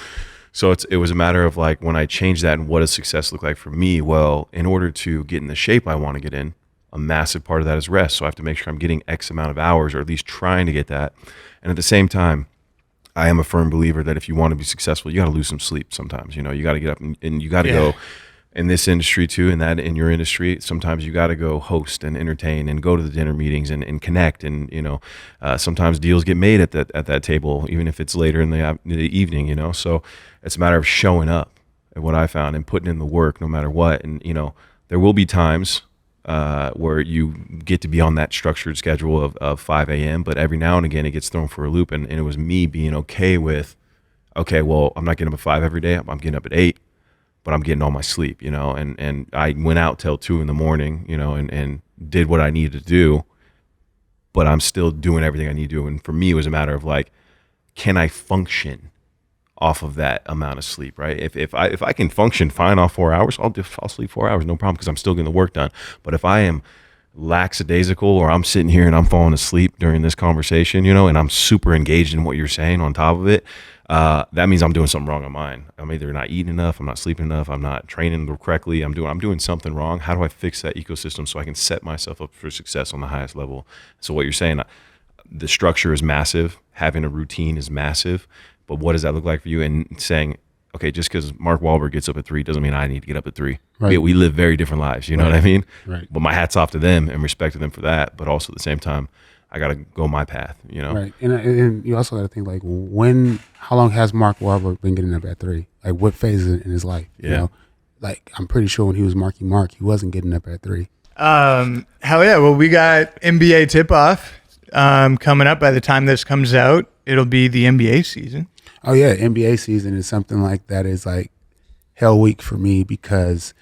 So it was a matter of like, when I changed that and what does success look like for me? Well, in order to get in the shape I want to get in, a massive part of that is rest. So I have to make sure I'm getting X amount of hours, or at least trying to get that. And at the same time, I am a firm believer that if you want to be successful, you got to lose some sleep sometimes. You got to get up and you got to go in this industry too, and that in your industry. Sometimes you got to go host and entertain and go to the dinner meetings and connect. And, sometimes deals get made at that table, even if it's later in the evening, So it's a matter of showing up at what I found and putting in the work no matter what. And, there will be times where you get to be on that structured schedule of 5 a.m., but every now and again it gets thrown for a loop. And it was me being okay with, well, I'm not getting up at 5 every day. I'm getting up at 8, but I'm getting all my sleep, and I went out till 2 a.m, and did what I needed to do, but I'm still doing everything I need to do. And for me, it was a matter of like, can I function off of that amount of sleep, right? If I can function fine off 4 hours, I'll sleep 4 hours, no problem, because I'm still getting the work done. But if I am lackadaisical, or I'm sitting here and I'm falling asleep during this conversation, you know, and I'm super engaged in what you're saying on top of it, that means I'm doing something wrong on mine. I'm either not eating enough, I'm not sleeping enough, I'm not training correctly, I'm doing something wrong. How do I fix that ecosystem so I can set myself up for success on the highest level? So what you're saying, the structure is massive, having a routine is massive, but what does that look like for you? And saying, okay, just because Mark Wahlberg gets up at 3 doesn't mean I need to get up at 3. Right. We live very different lives, you know what I mean? Right. But my hat's off to them and respect to them for that. But also at the same time, I got to go my path, you know? Right. And you also got to think, like, how long has Mark Wahlberg been getting up at 3? Like, what phase in his life? Yeah. You know? Like, I'm pretty sure when he was marking Mark, he wasn't getting up at 3. Hell yeah. Well, we got NBA tip-off coming up. By the time this comes out, it'll be the NBA season. Oh, yeah. NBA season is something like that is, like, hell week for me because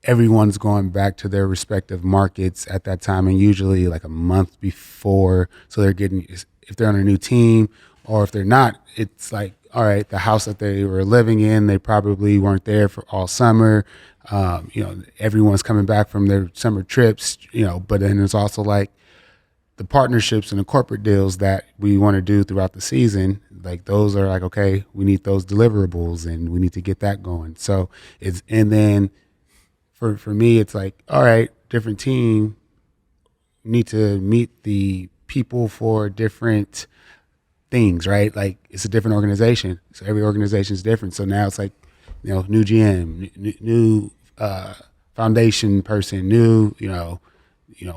everyone's going back to their respective markets at that time, and usually like a month before. So they're getting, if they're on a new team or if they're not, it's like, all right, the house that they were living in, they probably weren't there for all summer. You know, everyone's coming back from their summer trips, you know, but then there's also like the partnerships and the corporate deals that we want to do throughout the season. Like those are like, okay, we need those deliverables and we need to get that going. So and then for me, it's like, all right, different team, need to meet the people for different things, right? Like it's a different organization. So every organization is different. So now it's like, you know, new GM, new foundation person, new, you know,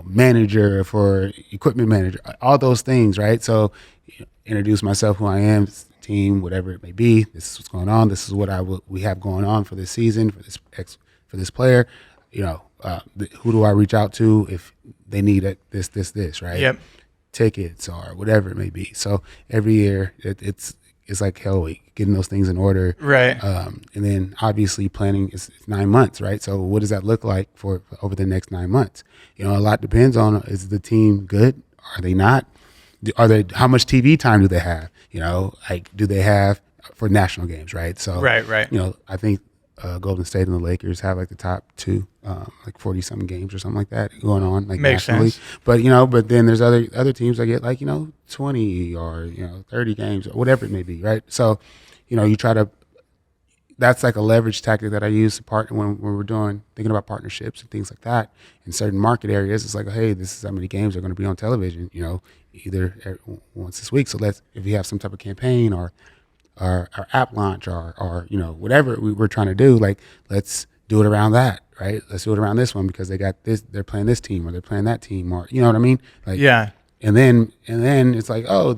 manager for equipment manager, all those things, right? So introduce myself, who I am, team, whatever it may be. This is what's going on. This is what we have going on for this season, for this player. You know, who do I reach out to if they need this, right? Yep. Tickets or whatever it may be. So every year it's like hell week, getting those things in order. Right. And then obviously planning is 9 months, right? So what does that look like for over the next 9 months? You know, a lot depends on, is the team good? Are they not? How much TV time do they have? You know, like do they have for national games, right? So right. You know, I think Golden State and the Lakers have like the top 2, like 40-something games or something like that going on, like Makes nationally. sense. But you know, then there's other teams that get like, you know, 20 or, you know, 30 games or whatever it may be, right? So, you know, you try to. That's like a leverage tactic that I use to partner when we're thinking about partnerships and things like that in certain market areas. It's like, hey, this is how many games are going to be on television, you know, either once this week. So if you have some type of campaign or app launch or you know, whatever we're trying to do, like let's do it around that, right? Let's do it around this one because they got this, they're playing this team or they're playing that team, or you know what I mean? Like, yeah. And then it's like, oh,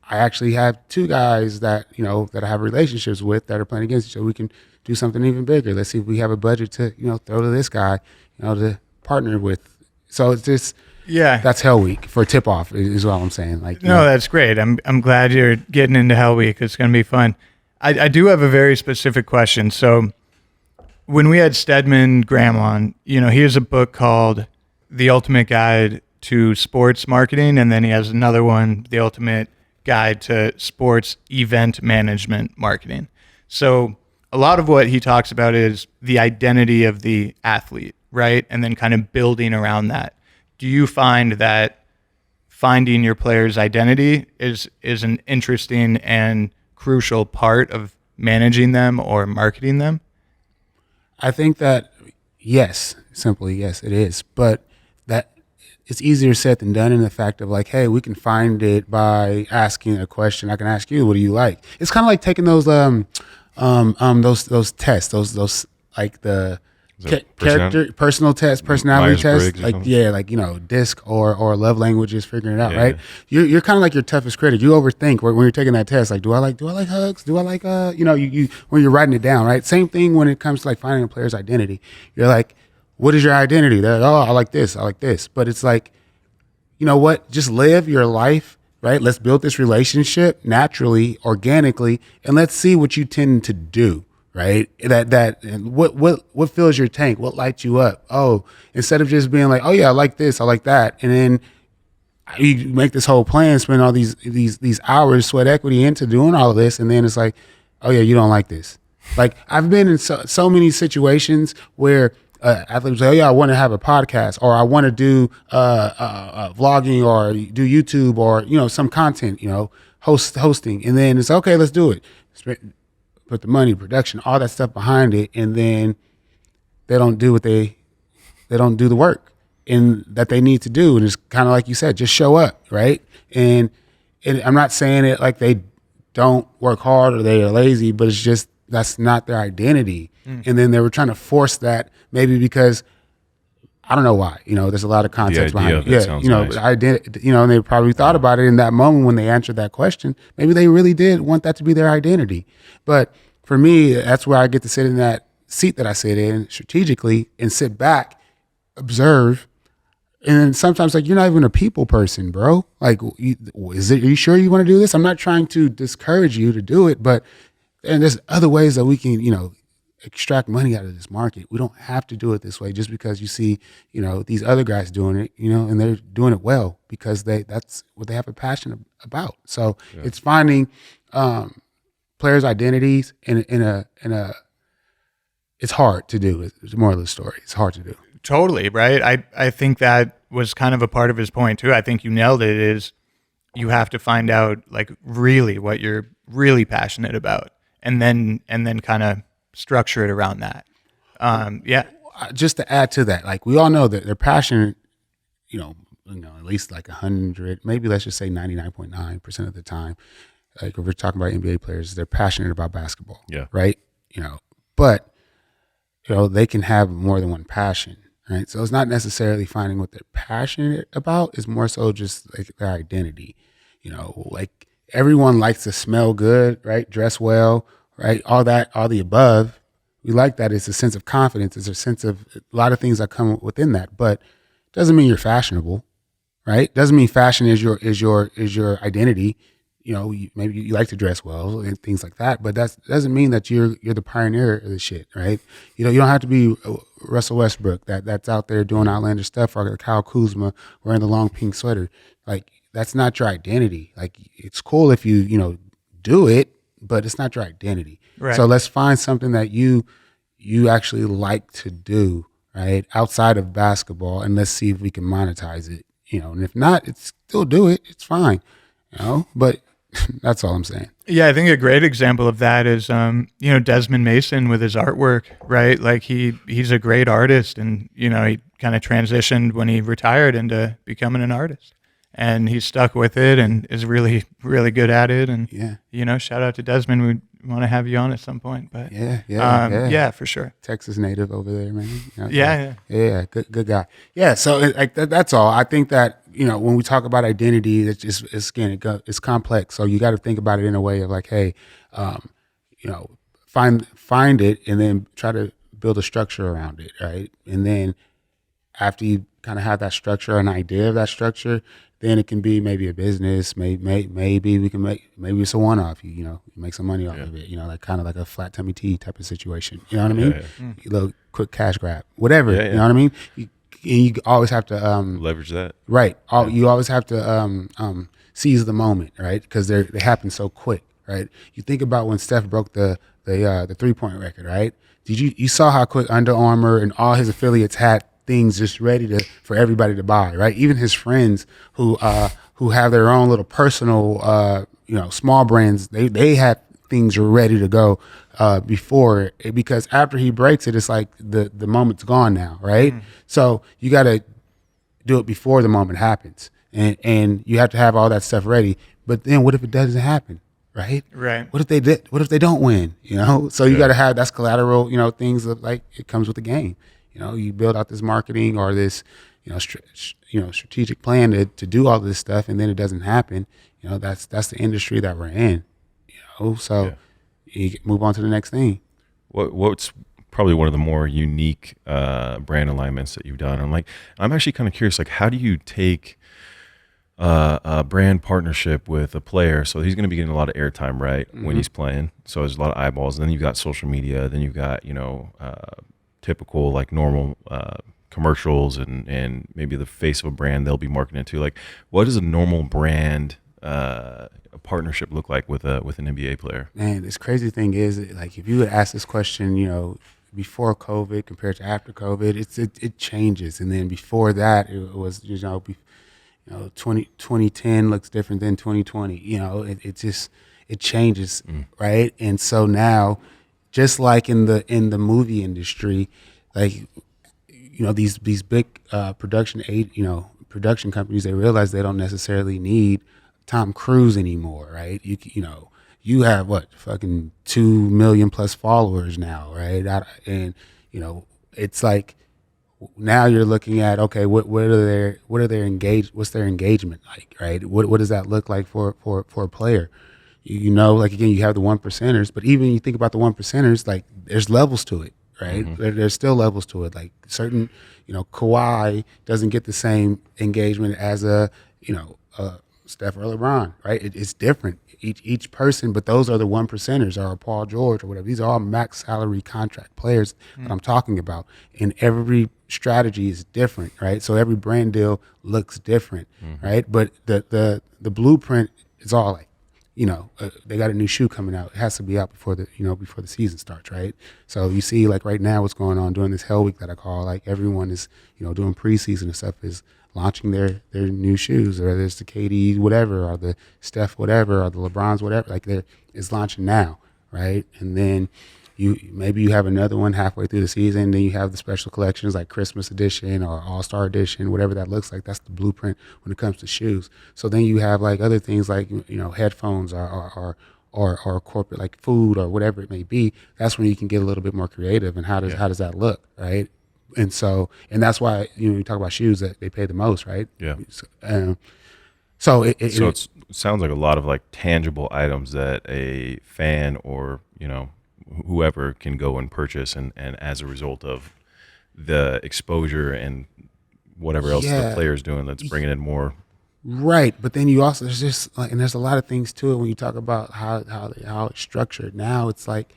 I actually have 2 guys that, you know, that I have relationships with that are playing against each other. We can do something even bigger. Let's see if we have a budget to, you know, throw to this guy, you know, to partner with. So it's just, Yeah. that's hell week for tip off is all I'm saying. Like, you No, know, that's great. I'm glad you're getting into Hell Week. It's going to be fun. I do have a very specific question. So when we had Stedman Graham on, you know, he has a book called The Ultimate Guide to Sports Marketing, and then he has another one, The Ultimate Guide to Sports Event Management Marketing. So a lot of what he talks about is the identity of the athlete, right? And then kind of building around that. Do you find that finding your player's identity is an interesting and crucial part of managing them or marketing them? I think that yes, simply yes, it is. But that it's easier said than done in the fact of like, hey, we can find it by asking a question. I can ask you, what do you like? It's kind of like taking those tests, those like the personal test, personality test, like yeah, like, you know, DISC or love languages, figuring it out, right? You're kind of like your toughest critic. You overthink when you're taking that test. Like, do I like hugs? Do I like you know, you when you're writing it down, right? Same thing when it comes to like finding a player's identity. You're like, what is your identity? They're like, oh, I like this, but it's like, you know what? Just live your life, right? Let's build this relationship naturally, organically, and let's see what you tend to do. Right. And what fills your tank? What lights you up? Oh, instead of just being like, oh yeah, I like this, I like that, and then you make this whole plan, spend all these hours, sweat equity into doing all of this, and then it's like, oh yeah, you don't like this. Like I've been in so many situations where athletes say, "Oh yeah, I want to have a podcast, or I want to do vlogging, or do YouTube, or some content, hosting," and then it's okay, let's do it. Put the money, production, all that stuff behind it, and then they don't do they don't do the work that they need to do, and it's kind of like you said, just show up, right? And I'm not saying it like they don't work hard or they are lazy, but it's just that's not their identity. And then they were trying to force that, maybe because I don't know why. There's a lot of context behind it. Yeah, nice. Identity. And they probably thought about it in that moment when they answered that question. Maybe they really did want that to be their identity. But for me, that's where I get to sit in that seat that I sit in strategically and sit back, observe. And then sometimes, like, you're not even a people person, bro. Like, are you sure you want to do this? I'm not trying to discourage you to do it, but there's other ways that we can, extract money out of this market. We don't have to do it this way just because you see, these other guys doing it, and they're doing it well because that's what they have a passion about. So it's finding players' identities in a it's hard to do. It's the moral of the story. It's hard to do. Totally, right? I think that was kind of a part of his point too. I think you nailed it, is you have to find out like really what you're really passionate about, and then kind of structure it around that. Just to add to that, like, we all know that they're passionate, at least like 100, maybe let's just say 99.9% of the time. Like, if we're talking about NBA players, they're passionate about basketball. Yeah. Right. But they can have more than one passion. Right. So it's not necessarily finding what they're passionate about. It's more so just like their identity. Like, everyone likes to smell good, right? Dress well, right? All the above. We like that. It's a sense of confidence. It's a sense of a lot of things that come within that, but it doesn't mean you're fashionable, right? Doesn't mean fashion is your identity. Maybe you like to dress well and things like that, but that doesn't mean that you're the pioneer of the shit, right? You don't have to be Russell Westbrook that's out there doing outlandish stuff, or Kyle Kuzma wearing the long pink sweater. Like, that's not your identity. Like, it's cool if you do it, but it's not your identity. Right. So let's find something that you actually like to do, right, outside of basketball, and let's see if we can monetize it. And if not, it's still do it. It's fine. But that's all I'm saying. Yeah, I think a great example of that is Desmond Mason with his artwork, right? Like, he's a great artist, and he kind of transitioned when he retired into becoming an artist. And he's stuck with it and is really, really good at it. And, shout out to Desmond. We want to have you on at some point. But yeah, for sure. Texas native over there, man. Yeah. Good guy. Yeah, so that's all. I think that, when we talk about identity, it's complex. So you got to think about it in a way of like, hey, find it and then try to build a structure around it, right? And then after you kind of have that structure, an idea of that structure, then it can be maybe a business. Maybe we can maybe it's a one-off. You make some money off of it. Like kind of like a flat tummy tea type of situation. You know what I mean? A little quick cash grab, whatever. You know what I mean? You always have to leverage that. Right. You always have to seize the moment, right? Because they happen so quick, right? You think about when Steph broke the 3-point record, right? You saw how quick Under Armour and all his affiliates had things just ready for everybody to buy, right? Even his friends who have their own little personal small brands, they had things ready to go before it, because after he breaks it, it's like the moment's gone now, right? So you got to do it before the moment happens, and you have to have all that stuff ready. But then what if it doesn't happen? Right. What if they did? What if they don't win? So you got to have that's collateral. Things that, like, it comes with the game. You build out this marketing or this, strategic plan to do all this stuff, and then it doesn't happen. That's the industry that we're in. So you move on to the next thing. What's probably one of the more unique brand alignments that you've done? I'm actually kind of curious. Like, how do you take a brand partnership with a player? So he's going to be getting a lot of airtime, right, when he's playing. So there's a lot of eyeballs. And then you've got social media. Then you've got typical, like, normal commercials and maybe the face of a brand they'll be marketing to. Like, what does a normal brand partnership look like with an NBA player? Man, this crazy thing is, like, if you would ask this question, before COVID compared to after COVID, it changes. And then before that, it was 2010 looks different than 2020. It changes, right? And so now, just like in the movie industry, like these big production companies, they realize they don't necessarily need Tom Cruise anymore, right? You have what, fucking 2 million plus followers now, right? And it's like now you're looking at, okay, what's their engagement like, right? What does that look like for a player? Like, again, you have the one percenters, but even you think about the one percenters, like, there's levels to it, right? There's still levels to it. Like, certain, Kawhi doesn't get the same engagement as a Steph or LeBron, right? It's different, each person, but those are the one percenters, or Paul George or whatever. These are all max salary contract players that I'm talking about, and every strategy is different, right? So every brand deal looks different, right? But the blueprint is all like, they got a new shoe coming out. It has to be out before the season starts, right? So you see, like, right now, what's going on during this Hell Week that I call, like, everyone is, doing preseason and stuff, is launching their new shoes, or whether it's the KD whatever, or the Steph whatever, or the LeBrons whatever, like, it's launching now, right? And then you have another one halfway through the season. Then you have the special collections like Christmas edition or All-Star edition, whatever that looks like. That's the blueprint when it comes to shoes. So then you have, like, other things like headphones or corporate, like, food or whatever it may be. That's when you can get a little bit more creative. And how does that look, right? And that's why you talk about shoes, that they pay the most, right? Yeah. So it sounds like a lot of, like, tangible items that a fan or whoever can go and purchase, and as a result of the exposure and whatever else the player's doing, that's bringing in more. Right, but then you also, there's just like, and there's a lot of things to it when you talk about how it's structured. Now it's like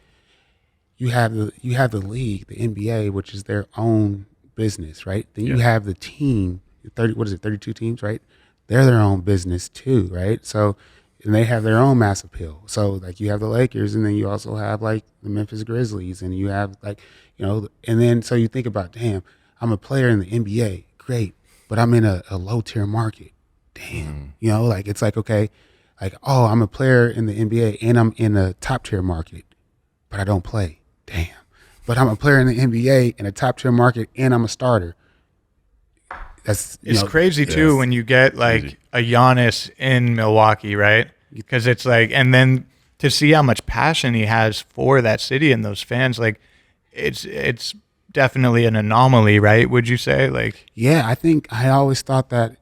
you have the league, the NBA, which is their own business, right? Then you have the team, 32 teams, right? They're their own business too, right? So, and they have their own mass appeal. So, like, you have the Lakers, and then you also have, like, the Memphis Grizzlies, and you have, like, and then so you think about, damn, I'm a player in the NBA, great, but I'm in a low tier market. Damn, like, it's like, okay, like, oh, I'm a player in the NBA and I'm in a top tier market, but I don't play. Damn. But I'm a player in the NBA in a top tier market and I'm a starter. It's crazy too when you get, like, a Giannis in Milwaukee, right? Because it's like, and then to see how much passion he has for that city and those fans, like, it's definitely an anomaly, right? Would you say? Like, yeah, I always thought that,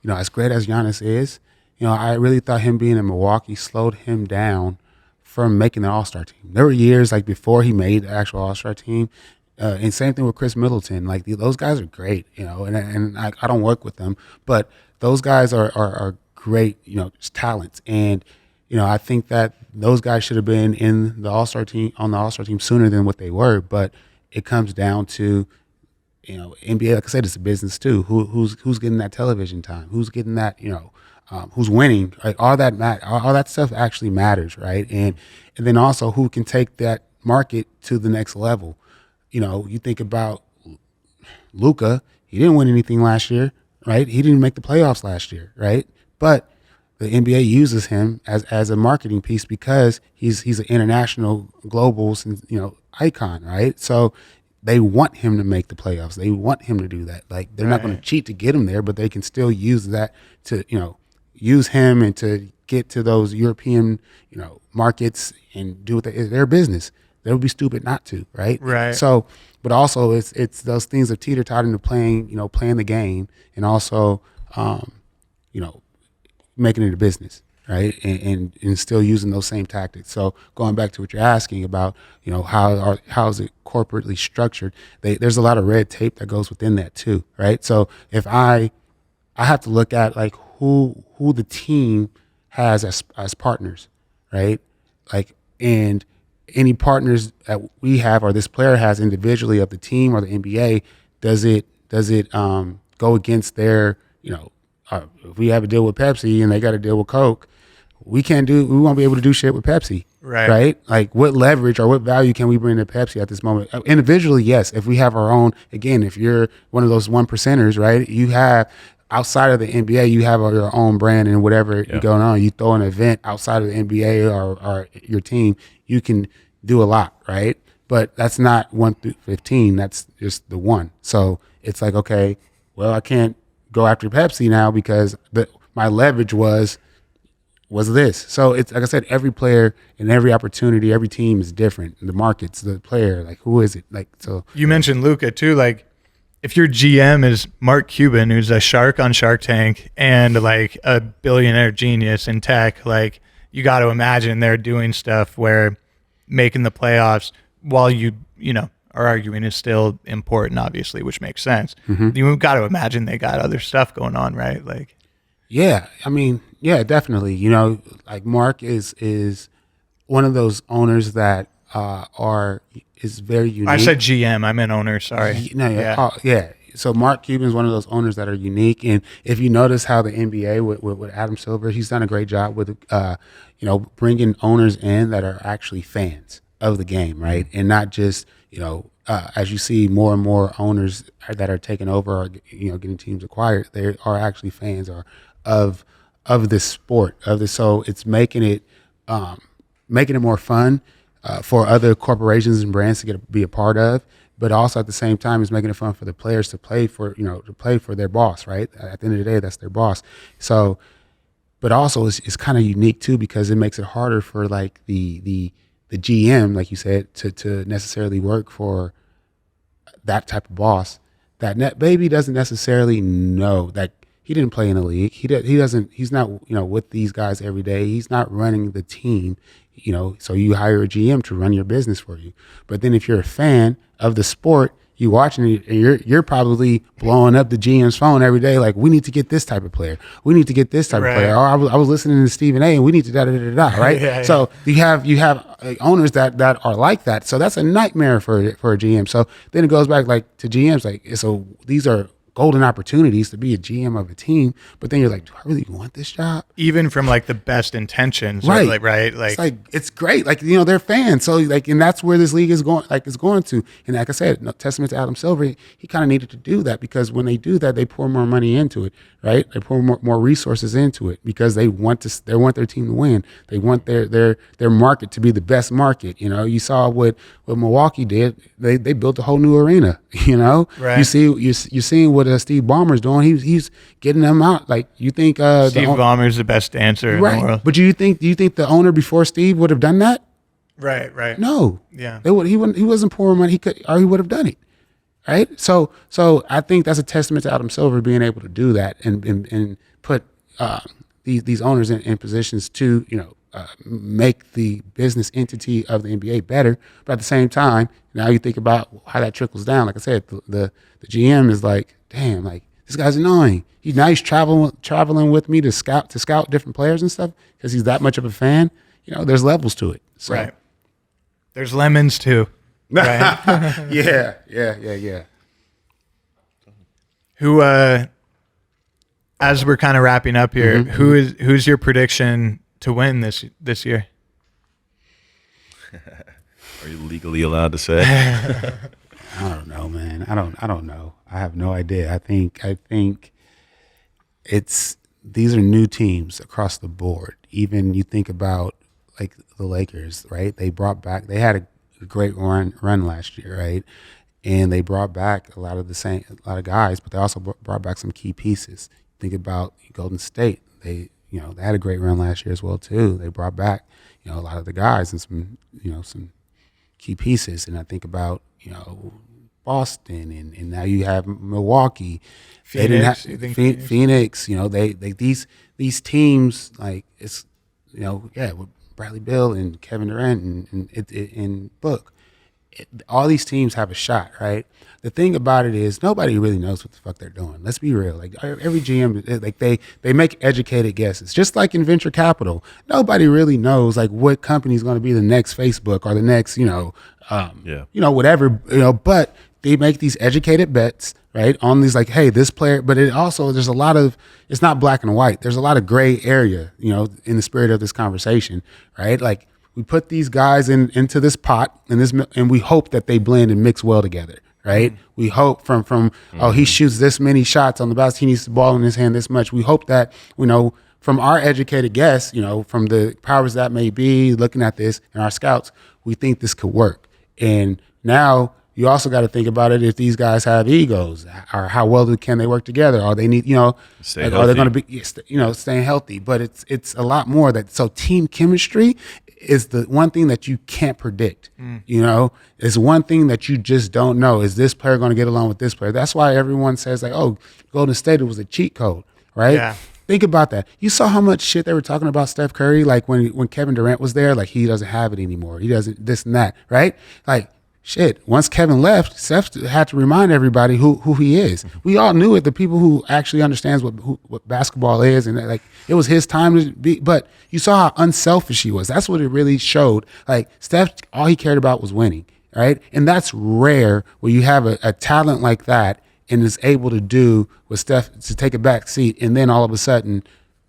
as great as Giannis is, I really thought him being in Milwaukee slowed him down from making the All-Star team. There were years, like, before he made the actual All-Star team. And same thing with Chris Middleton. Like, those guys are great, and I don't work with them, but those guys are great, talents. And, I think that those guys should have been in the All-Star team, on the All-Star team, sooner than what they were. But it comes down to, NBA, like I said, it's a business too. Who's getting that television time? Who's getting that, who's winning? Like, all that stuff actually matters, right? And then also, who can take that market to the next level? You think about Luka. He didn't win anything last year, right? He didn't make the playoffs last year, right? But the NBA uses him as a marketing piece because he's an international, global, icon, right? So they want him to make the playoffs. They want him to do that. Like, they're not going to cheat to get him there, but they can still use that to, use him and to get to those European, markets and do their business. They would be stupid not to, right? Right. So, but also it's those things of teeter-tottering to playing the game, and also, making it a business, right? And still using those same tactics. So going back to what you're asking about, how is it corporately structured? There's a lot of red tape that goes within that too, right? So if I have to look at, like, who the team has as partners, right? Like, and any partners that we have or this player has individually of the team or the NBA, does it go against their, if we have a deal with Pepsi and they got a deal with Coke, we won't be able to do shit with Pepsi. Right? Like, what leverage or what value can we bring to Pepsi at this moment? Individually, yes. If we have our own, again, if you're one of those 1%ers, right? You have, outside of the NBA, you have your own brand and whatever going on. You throw an event outside of the NBA or your team, you can do a lot, right? But that's not 1 through 15. That's just the one. So it's like, okay, well, I can't go after Pepsi now because my leverage was this. So it's like I said, every player and every opportunity, every team is different. The markets, the player, like, who is it? Like, so you mentioned Luka too. Like, if your GM is Mark Cuban, who's a shark on Shark Tank and like a billionaire genius in tech, like, you got to imagine they're doing stuff where making the playoffs, while you know are arguing, is still important, obviously, which makes sense. You got to imagine they got other stuff going on, right? Like, yeah, I mean, yeah, definitely. You know, like, Mark is one of those owners that is very unique. I said GM, I meant owner. Sorry. No, yeah. So Mark Cuban is one of those owners that are unique, and if you notice how the NBA with Adam Silver, he's done a great job with bringing owners in that are actually fans of the game, right, and not just as you see more and more owners that are taking over or getting teams acquired, they are actually fans of this sport of this. So it's making it more fun for other corporations and brands to be a part of, but also at the same time is making it fun for the players to play for their boss, right? At the end of the day, that's their boss. So, but also it's kind of unique too, because it makes it harder for like the GM, like you said, to necessarily work for that type of boss. That baby doesn't necessarily know that. He didn't play in the league. He's not, with these guys every day. He's not running the team, so you hire a GM to run your business for you. But then if you're a fan of the sport, you watching it, and you're probably blowing up the GM's phone every day, like, we need to get this type of player. We need to get this type of player. Or I was listening to Stephen A. and we need to da-da-da-da-da, right? Yeah. So you have owners that are like that. So that's a nightmare for a GM. So then it goes back like to GMs, like, so these are golden opportunities to be a GM of a team, but then you're like, do I really want this job? Even from like the best intentions, right? Like it's great, like, they're fans, so like, and that's where this league is going to. And like I said, no testament to Adam Silver, he kind of needed to do that, because when they do that, they pour more money into it, right? They pour more resources into it, because they want their team to win. They want their market to be the best market. You saw what Milwaukee did. They built a whole new arena. Right. You're seeing what Steve Ballmer's doing. He's getting them out. Like, you think Steve Ballmer's the best dancer in the world. But do you think the owner before Steve would have done that? Right. No. Yeah. He wasn't pouring money. He would have done it. Right. So I think that's a testament to Adam Silver being able to do that and put these owners in positions to make the business entity of the NBA better. But at the same time, now you think about how that trickles down. Like I said, the GM is like, damn, like, this guy's annoying. He's traveling with me to scout different players and stuff, because he's that much of a fan. There's levels to it. So. Right. There's lemons too. Right. Yeah. Who, as we're kind of wrapping up here, who's your prediction to win this year? Are you legally allowed to say? I don't know, man. I don't know. I have no idea. I think these are new teams across the board. Even you think about like the Lakers, right? They had a great run last year, right? And they brought back a lot of guys, but they also brought back some key pieces. Think about Golden State. They had a great run last year as well too. They brought back a lot of the guys and some key pieces. And I think about Boston, and now you have Milwaukee. Phoenix. Phoenix. These teams, like, it's with Bradley Beal and Kevin Durant and Book. All these teams have a shot, right? The thing about it is nobody really knows what the fuck they're doing. Let's be real. Like, every GM, like, they make educated guesses. Just like in venture capital, nobody really knows like what company is going to be the next Facebook or the next, whatever. But they make these educated bets, right, on these like, hey, this player, but it also, there's a lot of, it's not black and white. There's a lot of gray area, you know, in the spirit of this conversation, right? Like we put these guys into this pot and we hope that they blend and mix well together, right? We hope from oh, he shoots this many shots on the basket, he needs the ball in his hand this much. We hope that, you know, from our educated guess, you know, from the powers that may be looking at this and our scouts, we think this could work. And now you also got to think about it if these guys have egos, or how well can they work together, or they need, you know, like, are they going to be, you know, staying healthy? But it's a lot more that. So team chemistry is the one thing that you can't predict. You know, it's one thing that you just don't know. Is this player going to get along with this player? That's why everyone says like, oh, Golden State, it was a cheat code, right? Yeah. Think about that. You saw how much shit they were talking about Steph Curry, like when Kevin Durant was there, like he doesn't have it anymore. He doesn't this and that, right? Like shit. Once Kevin left, Steph had to remind everybody who he is. We all knew it. The people who actually understands what basketball is, and like it was his time to be. But you saw how unselfish he was. That's what it really showed. Like Steph, all he cared about was winning, right? And that's rare where you have a talent like that and is able to do with Steph to take a back seat, and then all of a sudden,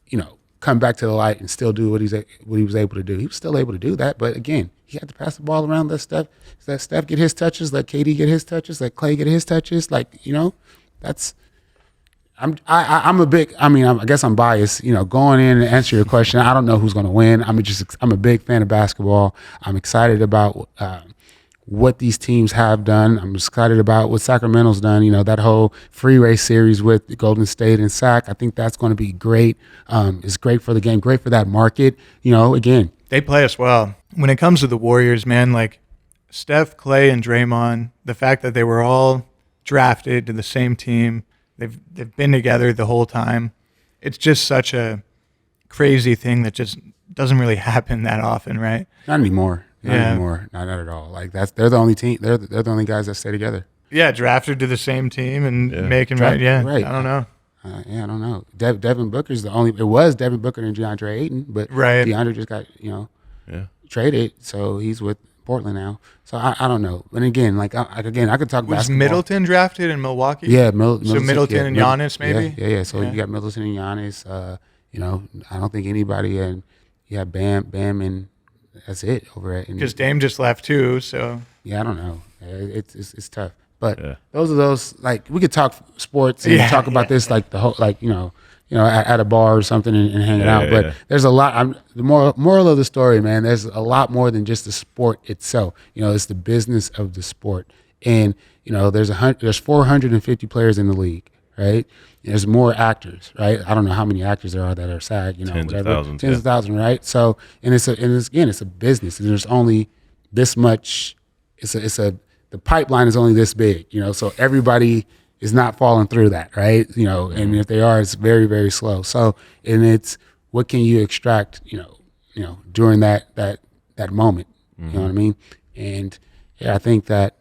you know, come back to the light and still do what he was able to do. He was still able to do that, but again, he had to pass the ball around. Let Steph get his touches, let KD get his touches, let Clay get his touches. Like, you know, that's. I'm a big. I mean, I guess I'm biased. You know, going in and answer your question, I don't know who's going to win. I'm a big fan of basketball. I'm excited about what these teams have done. I'm excited about what Sacramento's done. You know, that whole freeway series with Golden State and Sac. I think that's going to be great. It's great for the game, great for that market. You know, again, they play us well. When it comes to the Warriors, man, like Steph, Clay, and Draymond, the fact that they were all drafted to the same team, they've been together the whole time. It's just such a crazy thing that just doesn't really happen that often, right? Not anymore. Not anymore. Not at all. Like they're the only team. They're the only guys that stay together. Yeah, drafted to the same team and making right. Yeah, right. I don't know. I don't know. Devin Booker's the only. It was Devin Booker and DeAndre Ayton, but DeAndre just got traded, so he's with Portland now. So I don't know. But again, I could talk was basketball. Middleton drafted in Milwaukee? Yeah, so Middleton and Giannis maybe. Yeah. So you got Middleton and Giannis. You know, I don't think anybody and Bam, and that's it over at. Because Dame just left too. So yeah, I don't know. It's tough. But those are those, like, we could talk sports and talk about this like the whole, like, you know, at a bar or something and hanging out. But there's a lot. The moral of the story, man, there's a lot more than just the sport itself. You know, it's the business of the sport. And, you know, there's 450 players in the league, right? There's more actors, right? I don't know how many actors there are that are SAG, you know, tens of thousands, right? So, and it's a business, and there's only this much. The pipeline is only this big, you know. So everybody is not falling through that, right? You know, and if they are, it's very, very slow. So, and it's what can you extract, you know, during that moment, you know what I mean? And yeah, I think that.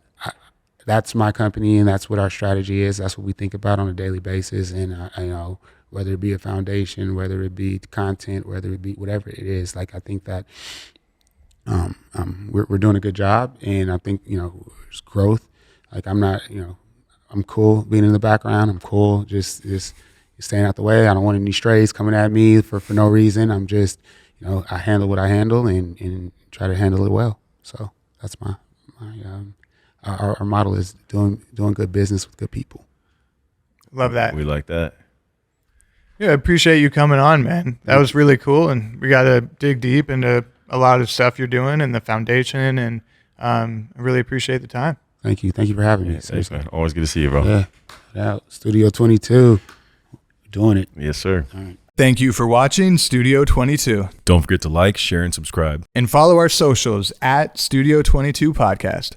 That's my company, and that's what our strategy is. That's what we think about on a daily basis. And, you know, whether it be a foundation, whether it be content, whether it be whatever it is, like, I think that we're doing a good job. And I think, you know, there's growth. Like, I'm not, you know, I'm cool being in the background. I'm cool just staying out the way. I don't want any strays coming at me for no reason. I'm just, you know, I handle what I handle and try to handle it well. So that's my Our model is doing good business with good people. Love that. We like that. Yeah, I appreciate you coming on, man. That was really cool, and we got to dig deep into a lot of stuff you're doing and the foundation, and I really appreciate the time. Thank you for having me. Thanks, man. Always good to see you, bro. Yeah. Studio 22, we're doing it. Yes, sir. All right. Thank you for watching Studio 22. Don't forget to like, share, and subscribe. And follow our socials at Studio 22 Podcast.